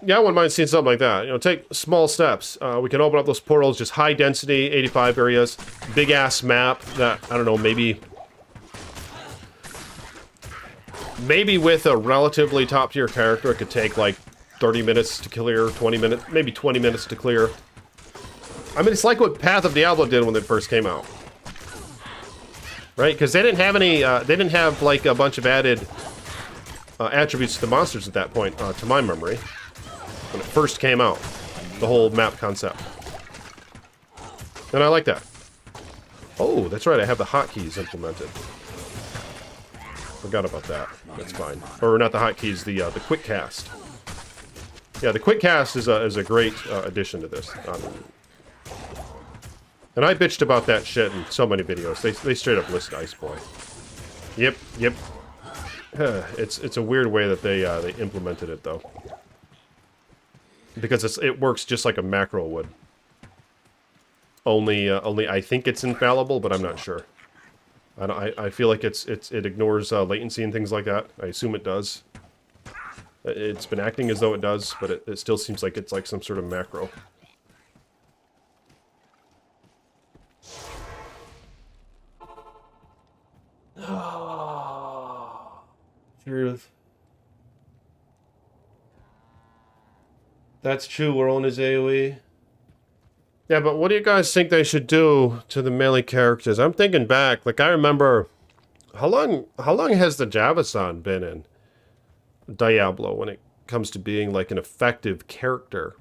yeah, I wouldn't mind seeing something like that. Take small steps. We can open up those portals, just high density, 85 areas, big ass map that, I don't know, maybe with a relatively top tier character, it could take like 30 minutes to clear, 20 minutes, maybe 20 minutes to clear. I mean, it's like what Path of Diablo did when it first came out. Right? Because they didn't have any, they didn't have like a bunch of added attributes to the monsters at that point, to my memory. When it first came out, the whole map concept. And I like that. Oh, that's right, I have the hotkeys implemented. Forgot about that. That's fine. Or not the hotkeys, the quick cast. Yeah, the quick cast is a great addition to this. And I bitched about that shit in so many videos. They straight up list Ice Boy. Yep. It's a weird way that they implemented it though. Because it works just like a macro would. Only I think it's infallible, but I'm not sure. I feel like it ignores latency and things like that. I assume it does. It's been acting as though it does, but it still seems like it's like some sort of macro. Truth. That's true, we're on his AoE. Yeah, but what do you guys think they should do to the melee characters? I'm thinking back, like I remember, how long has the Javasan been in Diablo when it comes to being like an effective character?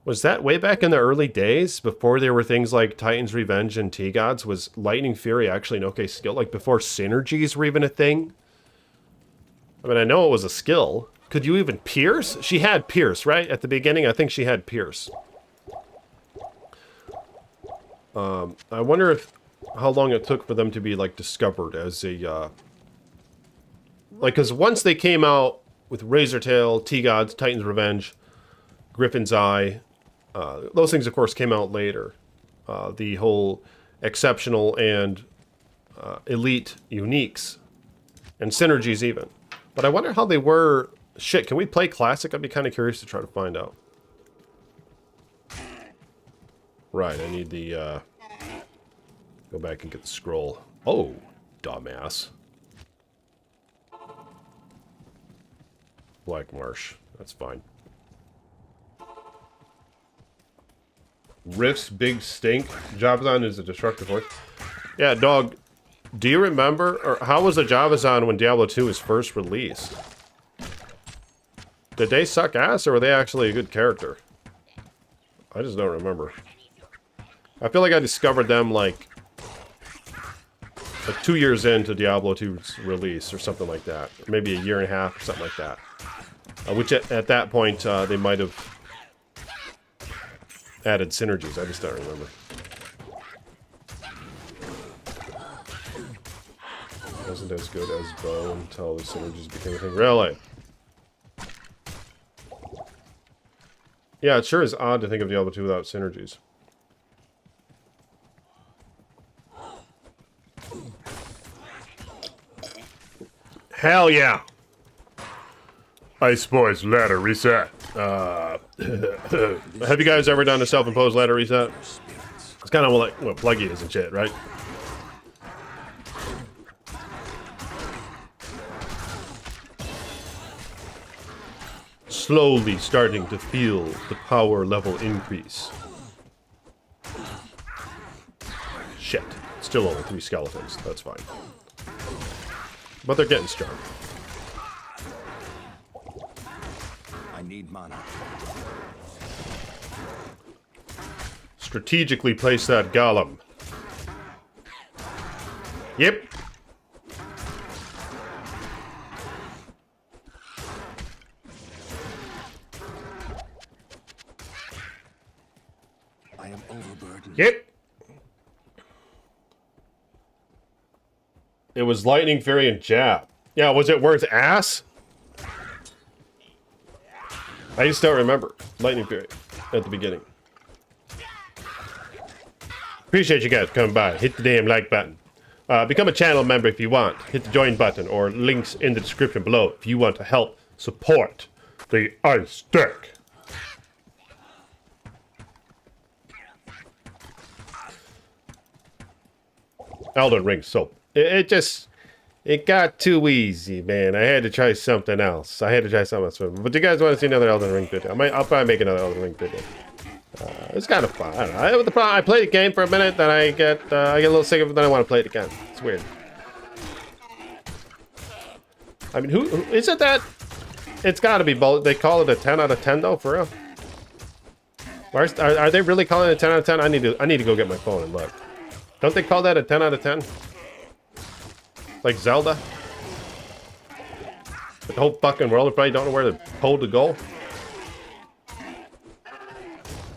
Was that way back in the early days, before there were things like Titan's Revenge and T-Gods? Was Lightning Fury actually an okay skill? Like before synergies were even a thing? I mean, I know it was a skill. Could you even pierce? She had pierce, right? At the beginning, I think she had pierce. I wonder how long it took for them to be, like, discovered as a, like, because once they came out with Razor Tail, T-Gods, Titan's Revenge, Griffin's Eye, those things, of course, came out later. The whole exceptional and elite uniques, and synergies even. But I wonder how they were... Shit, can we play Classic? I'd be kind of curious to try to find out. Right, I need the, go back and get the scroll. Oh, dumbass. Black Marsh. That's fine. Rift's big stink. Javazan is a destructive force. Yeah, dog. Do you remember, or how was the Javazan when Diablo 2 was first released? Did they suck ass, or were they actually a good character? I just don't remember. I feel like I discovered them like 2 years into Diablo 2's release or something like that. Maybe a year and a half or something like that. Which at that point, they might have added synergies. I just don't remember. Wasn't as good as Bow until the synergies became a thing. Really? Yeah, it sure is odd to think of Diablo 2 without synergies. Hell yeah! Ice Boys ladder reset. Have you guys ever done a self-imposed ladder reset? It's kind of like what Pluggy is and shit, right? Slowly starting to feel the power level increase. Shit. Still only 3 skeletons. That's fine. But they're getting strong. I need mana. Strategically place that golem. Yep. I am overburdened. Yep. It was Lightning Fairy and Jab. Yeah, was it worth ass? I just don't remember Lightning Fairy at the beginning. Appreciate you guys coming by. Hit the damn like button. Become a channel member if you want. Hit the join button or links in the description below if you want to help support the Ice Deck. Elden Ring soap. It got too easy, man. I had to try something else. But you guys want to see another Elden Ring video? I'll probably make another Elden Ring video. It's kind of fun. I don't know. I play the game for a minute, then I get a little sick of it, then I want to play it again. It's weird. I mean, who isn't that? It's got to be both. They call it a 10 out of 10 though, for real. Are they really calling it a 10 out of 10? I need to go get my phone and look. Don't they call that a 10 out of 10? Like Zelda? The whole fucking world probably don't know where to hold the goal.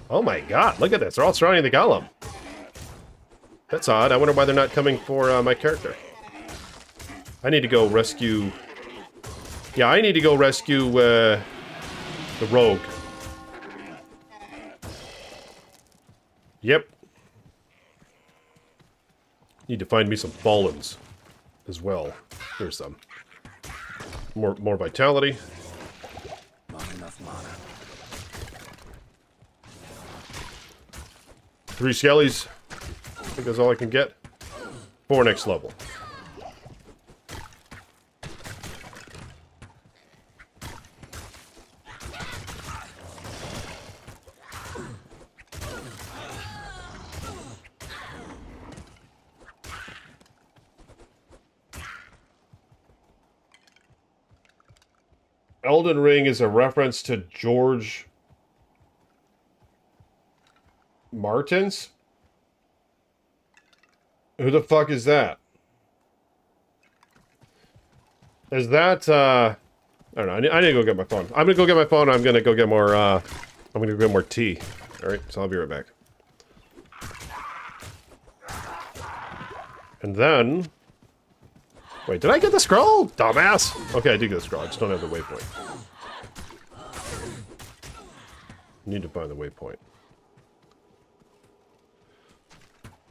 Oh my god, look at this. They're all surrounding the golem. That's odd. I wonder why they're not coming for my character. I need to go rescue... Yeah, I need to go rescue the rogue. Yep. Need to find me some fallens as well. Here's some. More vitality. Not enough mana. 3 skellies. I think that's all I can get. 4 next level. Elden Ring is a reference to George Martins? Who the fuck is that? Is that, I don't know. I need to go get my phone. I'm gonna go get my phone. I'm gonna go get more, I'm gonna go get more tea. Alright, so I'll be right back. And then... Wait, did I get the scroll? Dumbass! Okay, I did get the scroll. I just don't have the waypoint. Need to find the waypoint.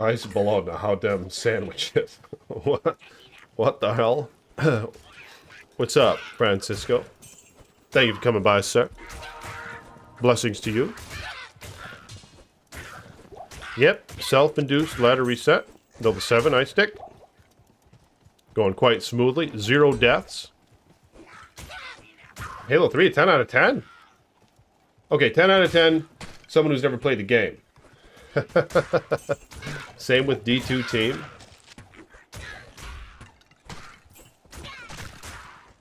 Ice bologna, how damn sandwiches. What the hell? What's up, Francisco? Thank you for coming by, sir. Blessings to you. Yep, self-induced ladder reset. Level 7 ice stick. Going quite smoothly. 0 deaths. Halo 3, 10 out of 10? Okay, 10 out of 10. Someone who's never played the game. Same with D2 team.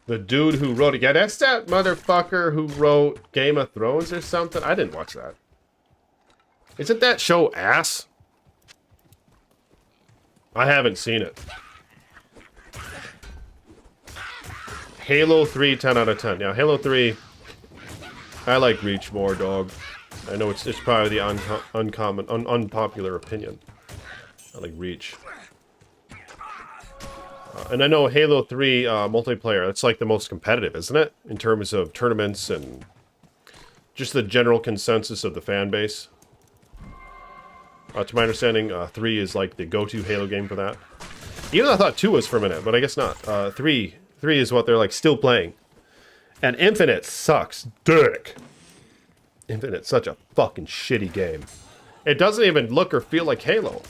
The dude who wrote it. Yeah, that's that motherfucker who wrote Game of Thrones or something. I didn't watch that. Isn't that show ass? I haven't seen it. Halo 3, 10 out of 10. Yeah, Halo 3, I like Reach more, dog. I know it's probably the unpopular opinion. I like Reach. And I know Halo 3 multiplayer, that's like the most competitive, isn't it? In terms of tournaments and just the general consensus of the fan base. To my understanding, 3 is like the go-to Halo game for that. Even though I thought 2 was for a minute, but I guess not. 3 is what they're like still playing. And Infinite sucks dick. Infinite's such a fucking shitty game. It doesn't even look or feel like Halo.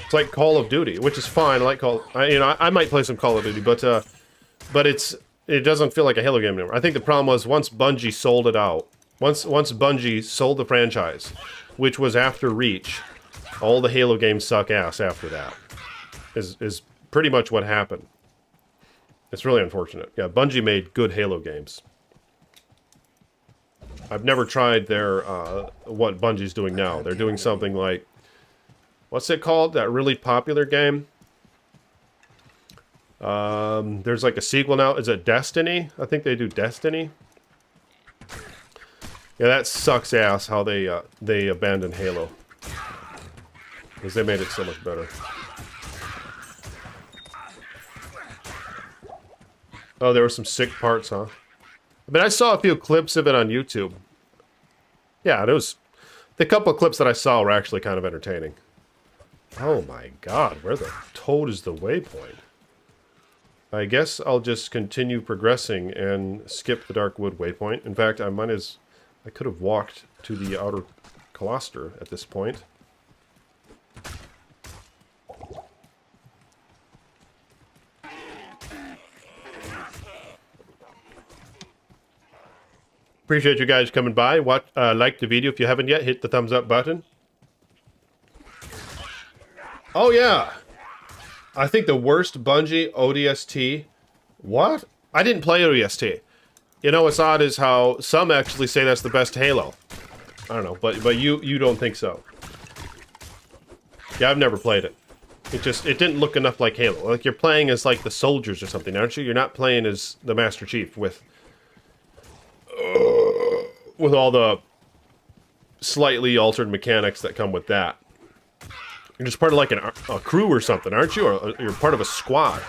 It's like Call of Duty, which is fine. I like I might play some Call of Duty, but it doesn't feel like a Halo game anymore. I think the problem was once Bungie sold it out. Once Bungie sold the franchise, which was after Reach, all the Halo games suck ass after that. Is pretty much what happened. It's really unfortunate. Yeah, Bungie made good Halo games. I've never tried their what Bungie's doing now. They're doing something like, what's it called? That really popular game? There's like a sequel now. Is it Destiny? I think they do Destiny. Yeah, that sucks ass how they abandoned Halo. Because they made it so much better. Oh, there were some sick parts, huh? I mean, I saw a few clips of it on YouTube. Yeah, the couple of clips that I saw were actually kind of entertaining. Oh my god, where the toad is the waypoint? I guess I'll just continue progressing and skip the Darkwood waypoint. In fact, I could have walked to the outer cluster at this point. Appreciate you guys coming by. Like the video if you haven't yet. Hit the thumbs up button. Oh yeah, I think the worst Bungie ODST. What? I didn't play ODST. You know what's odd is how some actually say that's the best Halo. I don't know, but you don't think so. Yeah, I've never played it. It didn't look enough like Halo. Like you're playing as like the soldiers or something, aren't you? You're not playing as the Master Chief with all the slightly altered mechanics that come with that. You're just part of like a crew or something, aren't you? Or you're part of a squad.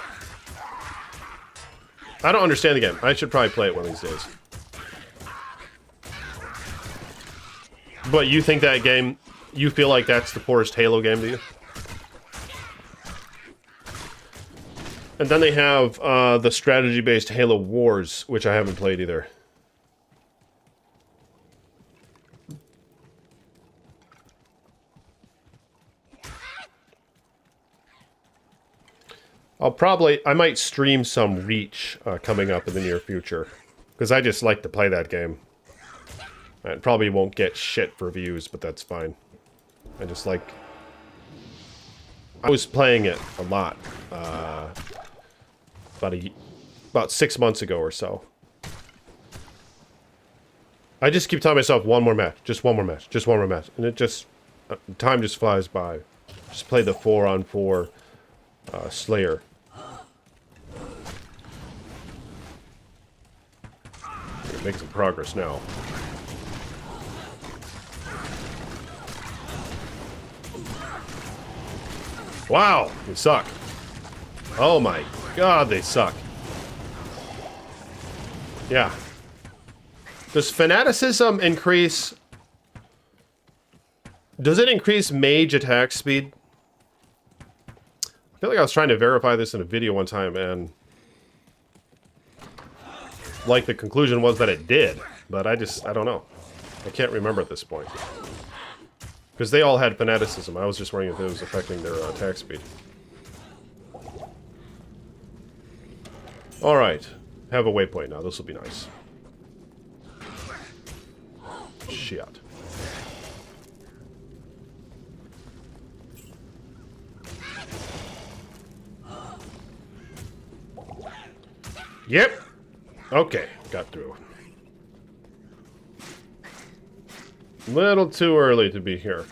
I don't understand the game. I should probably play it one of these days. But you think that game, you feel like that's the poorest Halo game, do you? And then they have the strategy-based Halo Wars, which I haven't played either. I might stream some Reach coming up in the near future. Because I just like to play that game. I probably won't get shit for views, but that's fine. I just like... I was playing it a lot. About 6 months ago or so. I just keep telling myself, one more match. Just one more match. Just one more match. And it just... time just flies by. Just play the 4-on-4 Slayer. Make some progress now. Wow, they suck. Oh my god, they suck. Yeah. Does fanaticism increase... Does it increase mage attack speed? I feel like I was trying to verify this in a video one time, and... like, the conclusion was that it did. But I don't know. I can't remember at this point. Because they all had fanaticism. I was just wondering if it was affecting their attack speed. Alright. Have a waypoint now. This will be nice. Shit. Yep. Okay. Got through. Little too early to be here.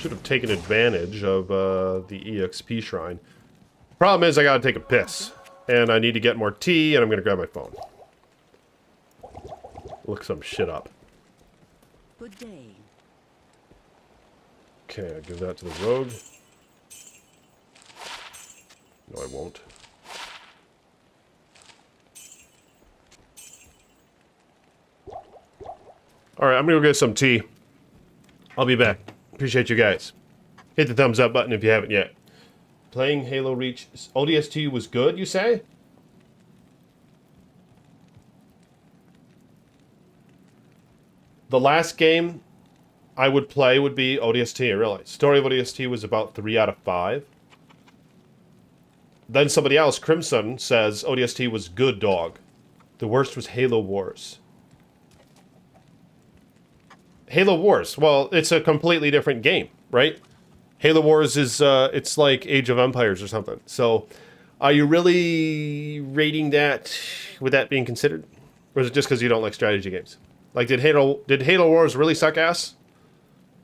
Should have taken advantage of the EXP shrine. Problem is, I gotta take a piss. And I need to get more tea, and I'm gonna grab my phone. Look some shit up. Good day. Okay, I'll give that to the rogue. No, I won't. Alright, I'm gonna go get some tea. I'll be back. Appreciate you guys. Hit the thumbs up button if you haven't yet. Playing Halo Reach ODST was good, you say? The last game I would play would be ODST, I realize. Story of ODST was about 3 out of 5. Then somebody else, Crimson, says ODST was good, dog. The worst was Halo Wars. Halo Wars, well, it's a completely different game, right? Halo Wars is, it's like Age of Empires or something. So, are you really rating that, with that being considered? Or is it just because you don't like strategy games? Like, did Halo Wars really suck ass?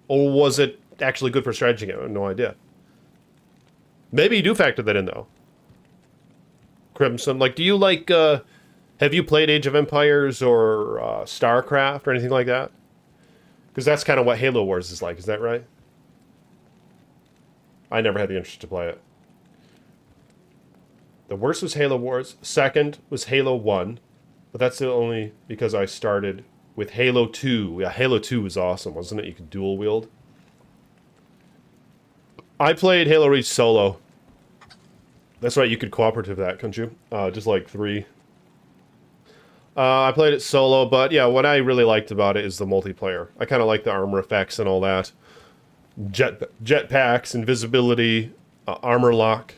Or was it actually good for strategy game? I have no idea. Maybe you do factor that in, though. Crimson, like, do you like, have you played Age of Empires or StarCraft or anything like that? Because that's kind of what Halo Wars is like, is that right? I never had the interest to play it. The worst was Halo Wars. Second was Halo 1. But that's only because I started with Halo 2. Yeah, Halo 2 was awesome, wasn't it? You could dual wield. I played Halo Reach solo. That's right, you could cooperative that, couldn't you? Just like 3. I played it solo, but yeah, what I really liked about it is the multiplayer. I kind of like the armor effects and all that. Jetpacks, invisibility, armor lock.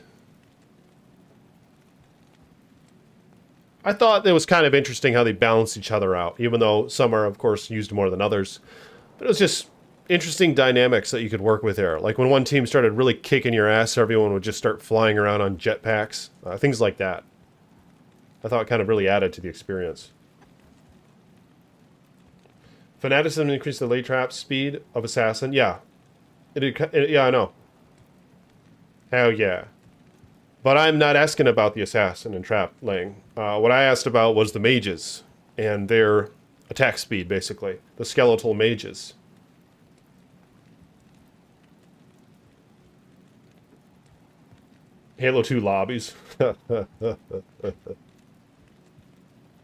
I thought it was kind of interesting how they balanced each other out, even though some are, of course, used more than others. But it was just interesting dynamics that you could work with there. Like when one team started really kicking your ass, everyone would just start flying around on jetpacks. Things like that. I thought it kind of really added to the experience. Fanaticism increased the lay trap speed of Assassin. Yeah. Yeah, I know. Hell yeah. But I'm not asking about the Assassin and trap laying. What I asked about was the mages and their attack speed, basically. The skeletal mages. Halo 2 lobbies.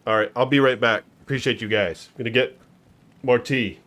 Alright, I'll be right back. Appreciate you guys. Gonna get more tea.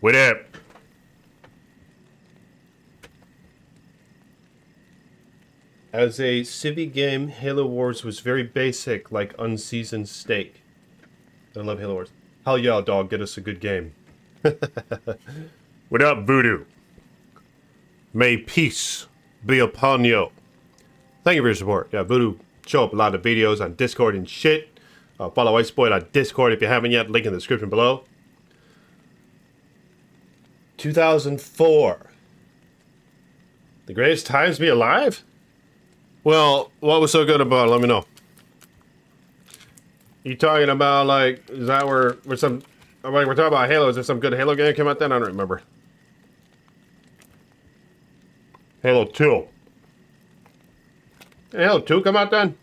What up? As a civvy game, Halo Wars was very basic, like unseasoned steak. I love Halo Wars. Hell yeah, dog, get us a good game. What up, Voodoo? May peace be upon you. Thank you for your support. Yeah, Voodoo show up a lot of videos on Discord and shit. Follow Iceboy on Discord if you haven't yet. Link in the description below. 2004. The greatest times to be alive? Well, what was so good about it? Let me know. You talking about, like, is that where some... Like, we're talking about Halo. Is there some good Halo game that came out then? I don't remember. Halo 2. Did Halo 2 come out then?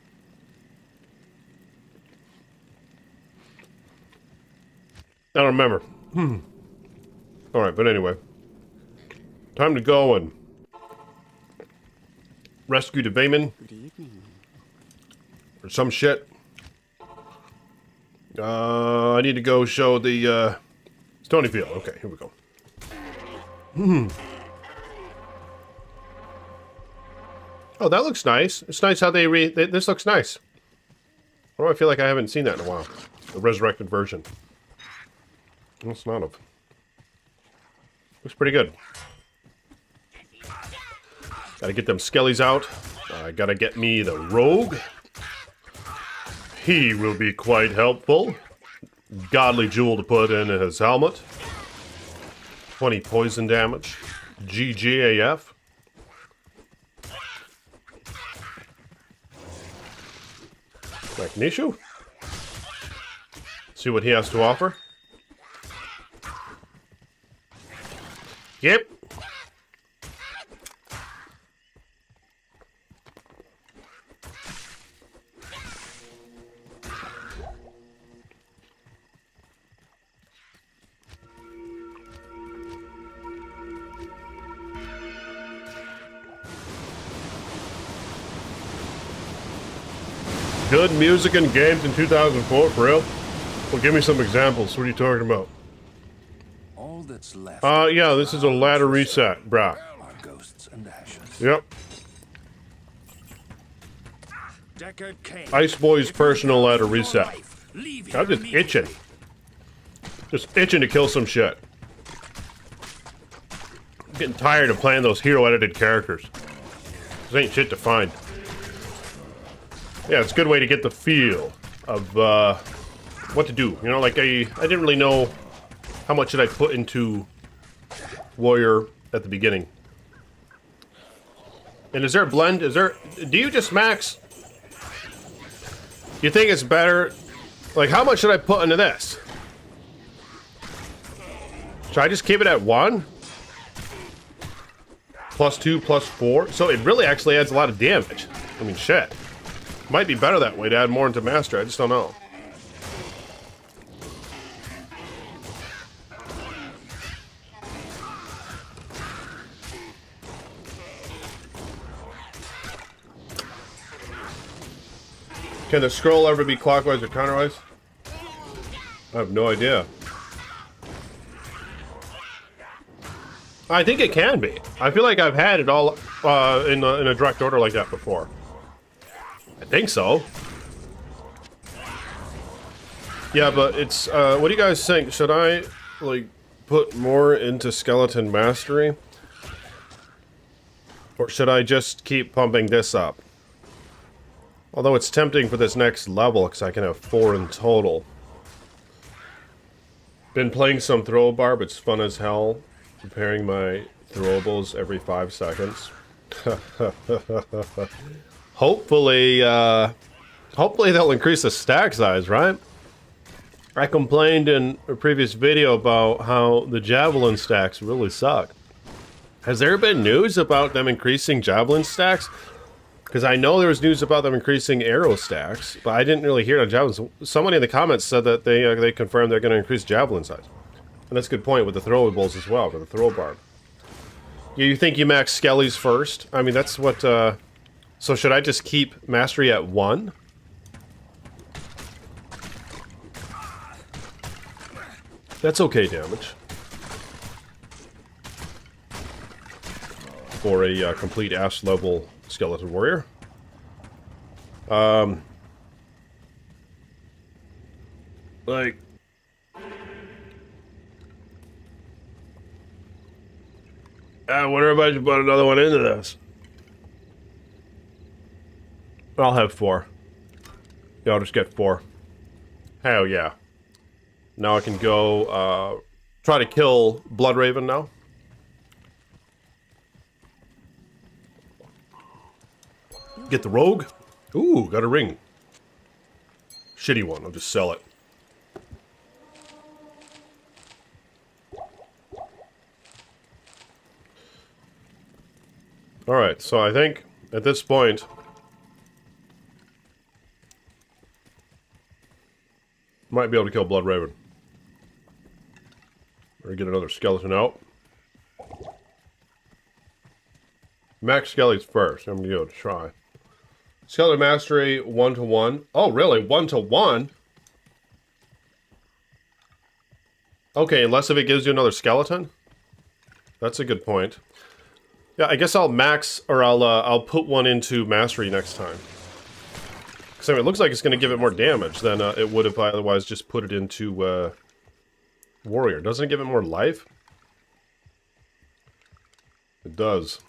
I don't remember. Alright, but anyway. Time to go and rescue the Vayman. Good evening. Or some shit. I need to go show the Stonyfield. Okay, here we go. Oh, that looks nice. It's nice how this looks nice. Why do I feel like I haven't seen that in a while? The Resurrected version. What's not of? Looks pretty good. Gotta get them skellies out. I gotta get me the rogue. He will be quite helpful. Godly jewel to put in his helmet. 20 poison damage. GGAF. Magnesia. See what he has to offer. Yep. Good music and games in 2004, for real? Well, give me some examples. What are you talking about? All that's left. Yeah, this is a ladder reset, brah. Are ghosts and ashes. Yep. Deckard Cain. Iceboy's personal ladder reset. I'm just itching. Just itching to kill some shit. I'm getting tired of playing those hero-edited characters. This ain't shit to find. Yeah, it's a good way to get the feel of what to do. You know, like I didn't really know how much should I put into Warrior at the beginning. And is there a blend? Do you just max? You think it's better? Like, how much should I put into this? Should I just keep it at 1? +2, +4? So it really actually adds a lot of damage. I mean, shit. Might be better that way to add more into Master, I just don't know. Can the scroll ever be clockwise or counterwise? I have no idea. I think it can be. I feel like I've had it all in a direct order like that before. I think so. Yeah, but it's, what do you guys think? Should I, like, put more into Skeleton Mastery? Or should I just keep pumping this up? Although it's tempting for this next level, because I can have 4 in total. Been playing some Throwbar, but it's fun as hell. Preparing my throwables every 5 seconds. Hopefully, hopefully they'll increase the stack size, right? I complained in a previous video about how the Javelin stacks really suck. Has there been news about them increasing Javelin stacks? Because I know there was news about them increasing arrow stacks, but I didn't really hear it on Javelins. Somebody in the comments said that they confirmed they're going to increase Javelin size. And that's a good point with the throwables as well, for the throw barb. You think you max Skellies first? I mean, that's what, so should I just keep Mastery at 1? That's okay damage. for a complete ass level skeleton warrior. Like... I wonder if I should put another one into this. I'll have 4. Yeah, I'll just get 4. Hell yeah. Now I can go, try to kill Bloodraven now. Get the rogue. Ooh, got a ring. Shitty one, I'll just sell it. Alright, so I think at this point... might be able to kill Bloodraven. Or get another skeleton out. Max skellies first. I'm gonna go try. Skeleton mastery 1-to-1. Oh, really? 1-to-1? Okay, unless if it gives you another skeleton? That's a good point. Yeah, I guess I'll max, or I'll put one into mastery next time. Because I mean, it looks like it's going to give it more damage than it would if I otherwise just put it into warrior. Doesn't it give it more life? It does.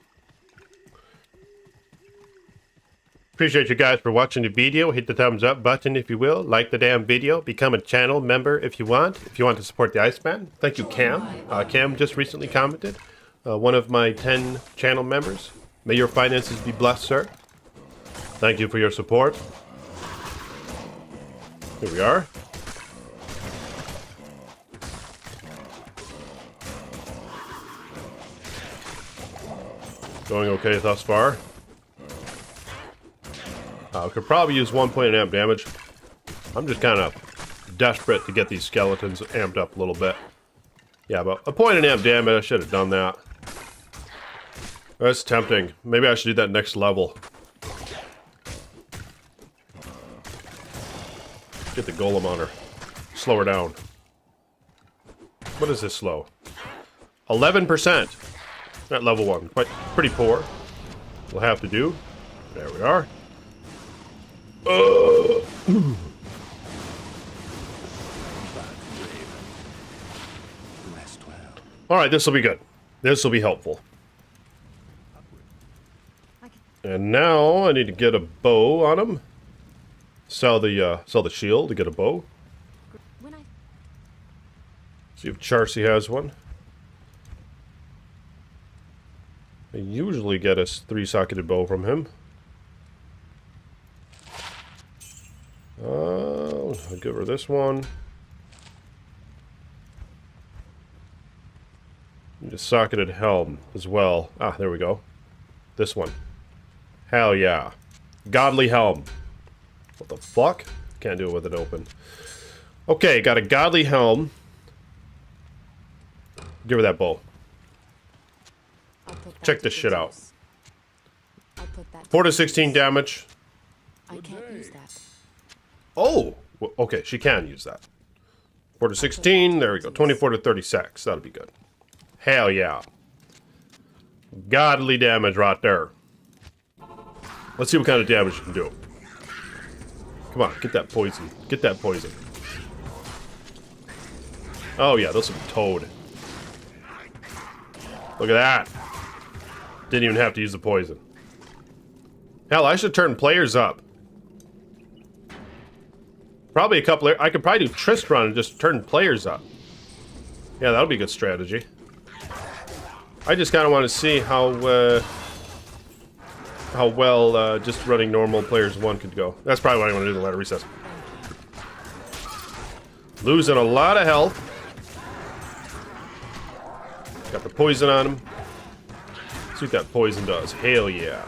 Appreciate you guys for watching the video. Hit the thumbs up button if you will. Like the damn video. Become a channel member if you want. If you want to support the Iceman. Thank you, Cam. Cam just recently commented. One of my 10 channel members. May your finances be blessed, sir. Thank you for your support. Here we are. Going okay thus far. Could probably use 1 point in amp damage. I'm just kind of desperate to get these skeletons amped up a little bit. Yeah, but a point in amp damage, I should have done that. That's tempting. Maybe I should do that next level. Get the golem on her. Slow her down. What is this slow? 11%. At level 1. Pretty poor. We'll have to do. There we are. Alright, this will be good. This will be helpful. And now I need to get a bow on him. Sell the shield to get a bow. See if Charcy has one. I usually get a 3-socketed bow from him. I'll give her this one. Need a socketed helm as well. Ah, there we go. This one. Hell yeah. Godly helm. What the fuck? Can't do it with it open. Okay, got a godly helm. Give her that bow. Check this shit out. 4 to 16 damage. I can't use that. Oh! Well, okay, she can use that. 4 to 16. There we go. 24 to 36. That'll be good. Hell yeah. Godly damage right there. Let's see what kind of damage you can do. Come on, get that poison. Get that poison. Oh yeah, this will be towed. Look at that. Didn't even have to use the poison. Hell, I should turn players up. Probably a couple of... I could probably do Tristram and just turn players up. Yeah, that'll be a good strategy. I just kind of want to see how well just running normal players 1 could go. That's probably what I want to do in the ladder recess. Losing a lot of health. Got the poison on him. See what that poison does. Hell yeah.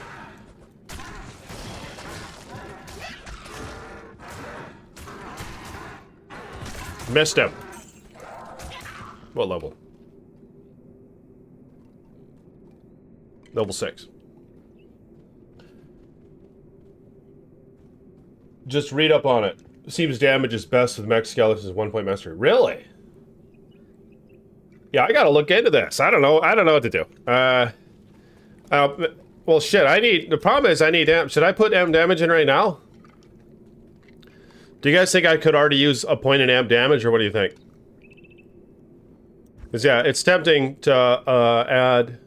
Missed him. What level? Level 6. Just read up on it. Seems damage is best with max skeletons 1 point mastery. Really? Yeah, I gotta look into this. I don't know what to do. I Well, shit, the problem is I need amp. Should I put amp damage in right now? Do you guys think I could already use a point in amp damage, or what do you think? Because, yeah, it's tempting to add...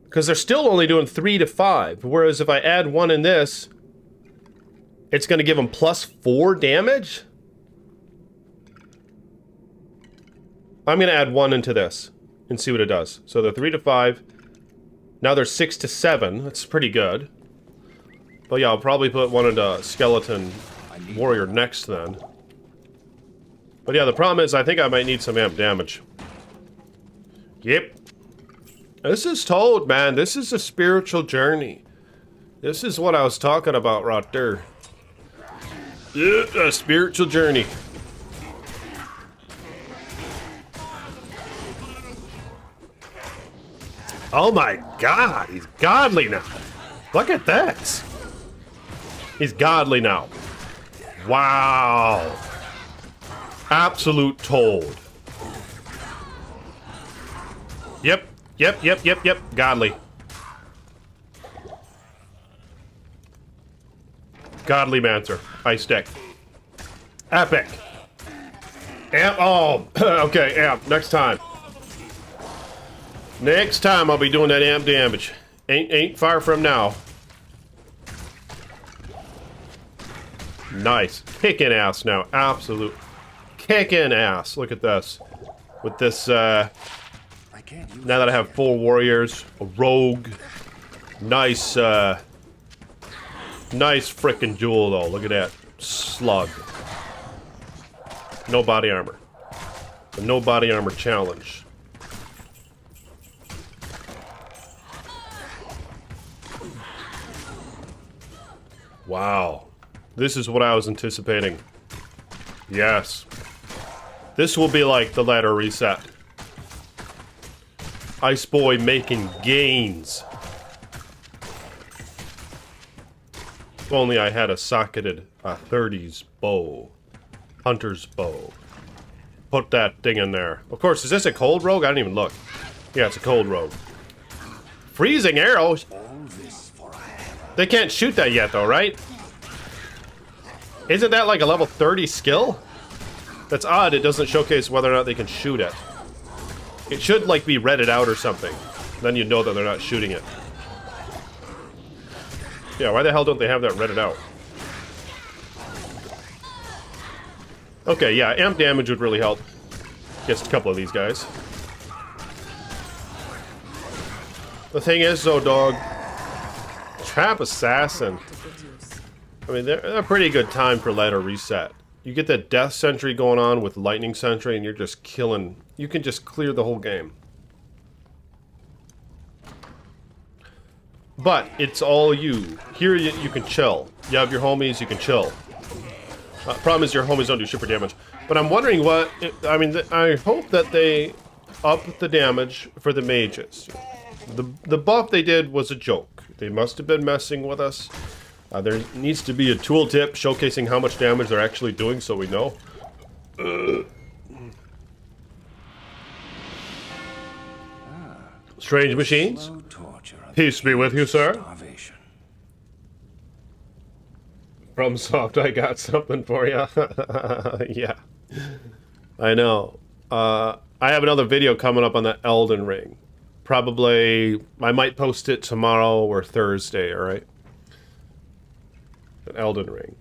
Because they're still only doing 3 to 5, whereas if I add 1 in this, it's going to give them +4 damage? I'm going to add 1 into this and see what it does. So they're 3 to 5. Now they're 6 to 7. That's pretty good. But yeah, I'll probably put 1 into Skeleton Warrior next then. But yeah, the problem is I think I might need some amp damage. Yep. This is Toad, man. This is a spiritual journey. This is what I was talking about right there. Yeah, a spiritual journey. Oh my god, he's godly now. Look at this. He's godly now. Wow. Absolute Toad. Yep. Yep. Godly. Godly Mancer. Ice stick. Epic. Amp. Oh, okay, amp. Next time. Next time I'll be doing that amp damage. Ain't far from now. Nice. Kicking ass now. Absolute kicking ass. Look at this. With this, now that I have 4 warriors, a rogue, nice, nice frickin' jewel though. Look at that. Slug. No body armor. The no body armor challenge. Wow. This is what I was anticipating. Yes. This will be like the ladder reset. Ice Boy making gains. If only I had a socketed 30s bow. Hunter's bow. Put that thing in there. Of course, is this a cold rogue? I didn't even look. Yeah, it's a cold rogue. Freezing arrows? They can't shoot that yet though, right? Isn't that like a level 30 skill? That's odd, it doesn't showcase whether or not they can shoot it. It should like be redded out or something. Then you know that they're not shooting it. Yeah, why the hell don't they have that redded out? Okay, yeah, amp damage would really help. Against a couple of these guys. The thing is though, dog, Trap Assassin, I mean, they're a pretty good time for ladder reset. You get that Death Sentry going on with Lightning Sentry and you're just killing. You can just clear the whole game. But it's all you. Here you can chill. You have your homies, you can chill. Problem is your homies don't do super damage. But I'm wondering what... I mean, I hope that they up the damage for the mages. The buff they did was a joke. They must have been messing with us. There needs to be a tooltip showcasing how much damage they're actually doing so we know. Strange machines? Peace be with you, sir. From Soft, I got something for you. Yeah. I know. I have another video coming up on the Elden Ring. Probably, I might post it tomorrow or Thursday, alright? Elden Ring.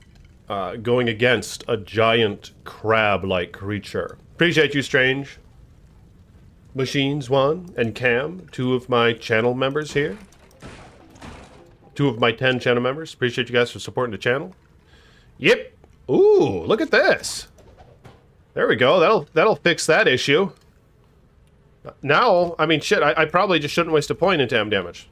Going against a giant crab-like creature. Appreciate you, Strange Machines 1 and Cam, 2 of my channel members here. 2 of my 10 channel members. Appreciate you guys for supporting the channel. Yep. Ooh, look at this. There we go. That'll fix that issue. Now, I mean, shit, I probably just shouldn't waste a point into amp damage.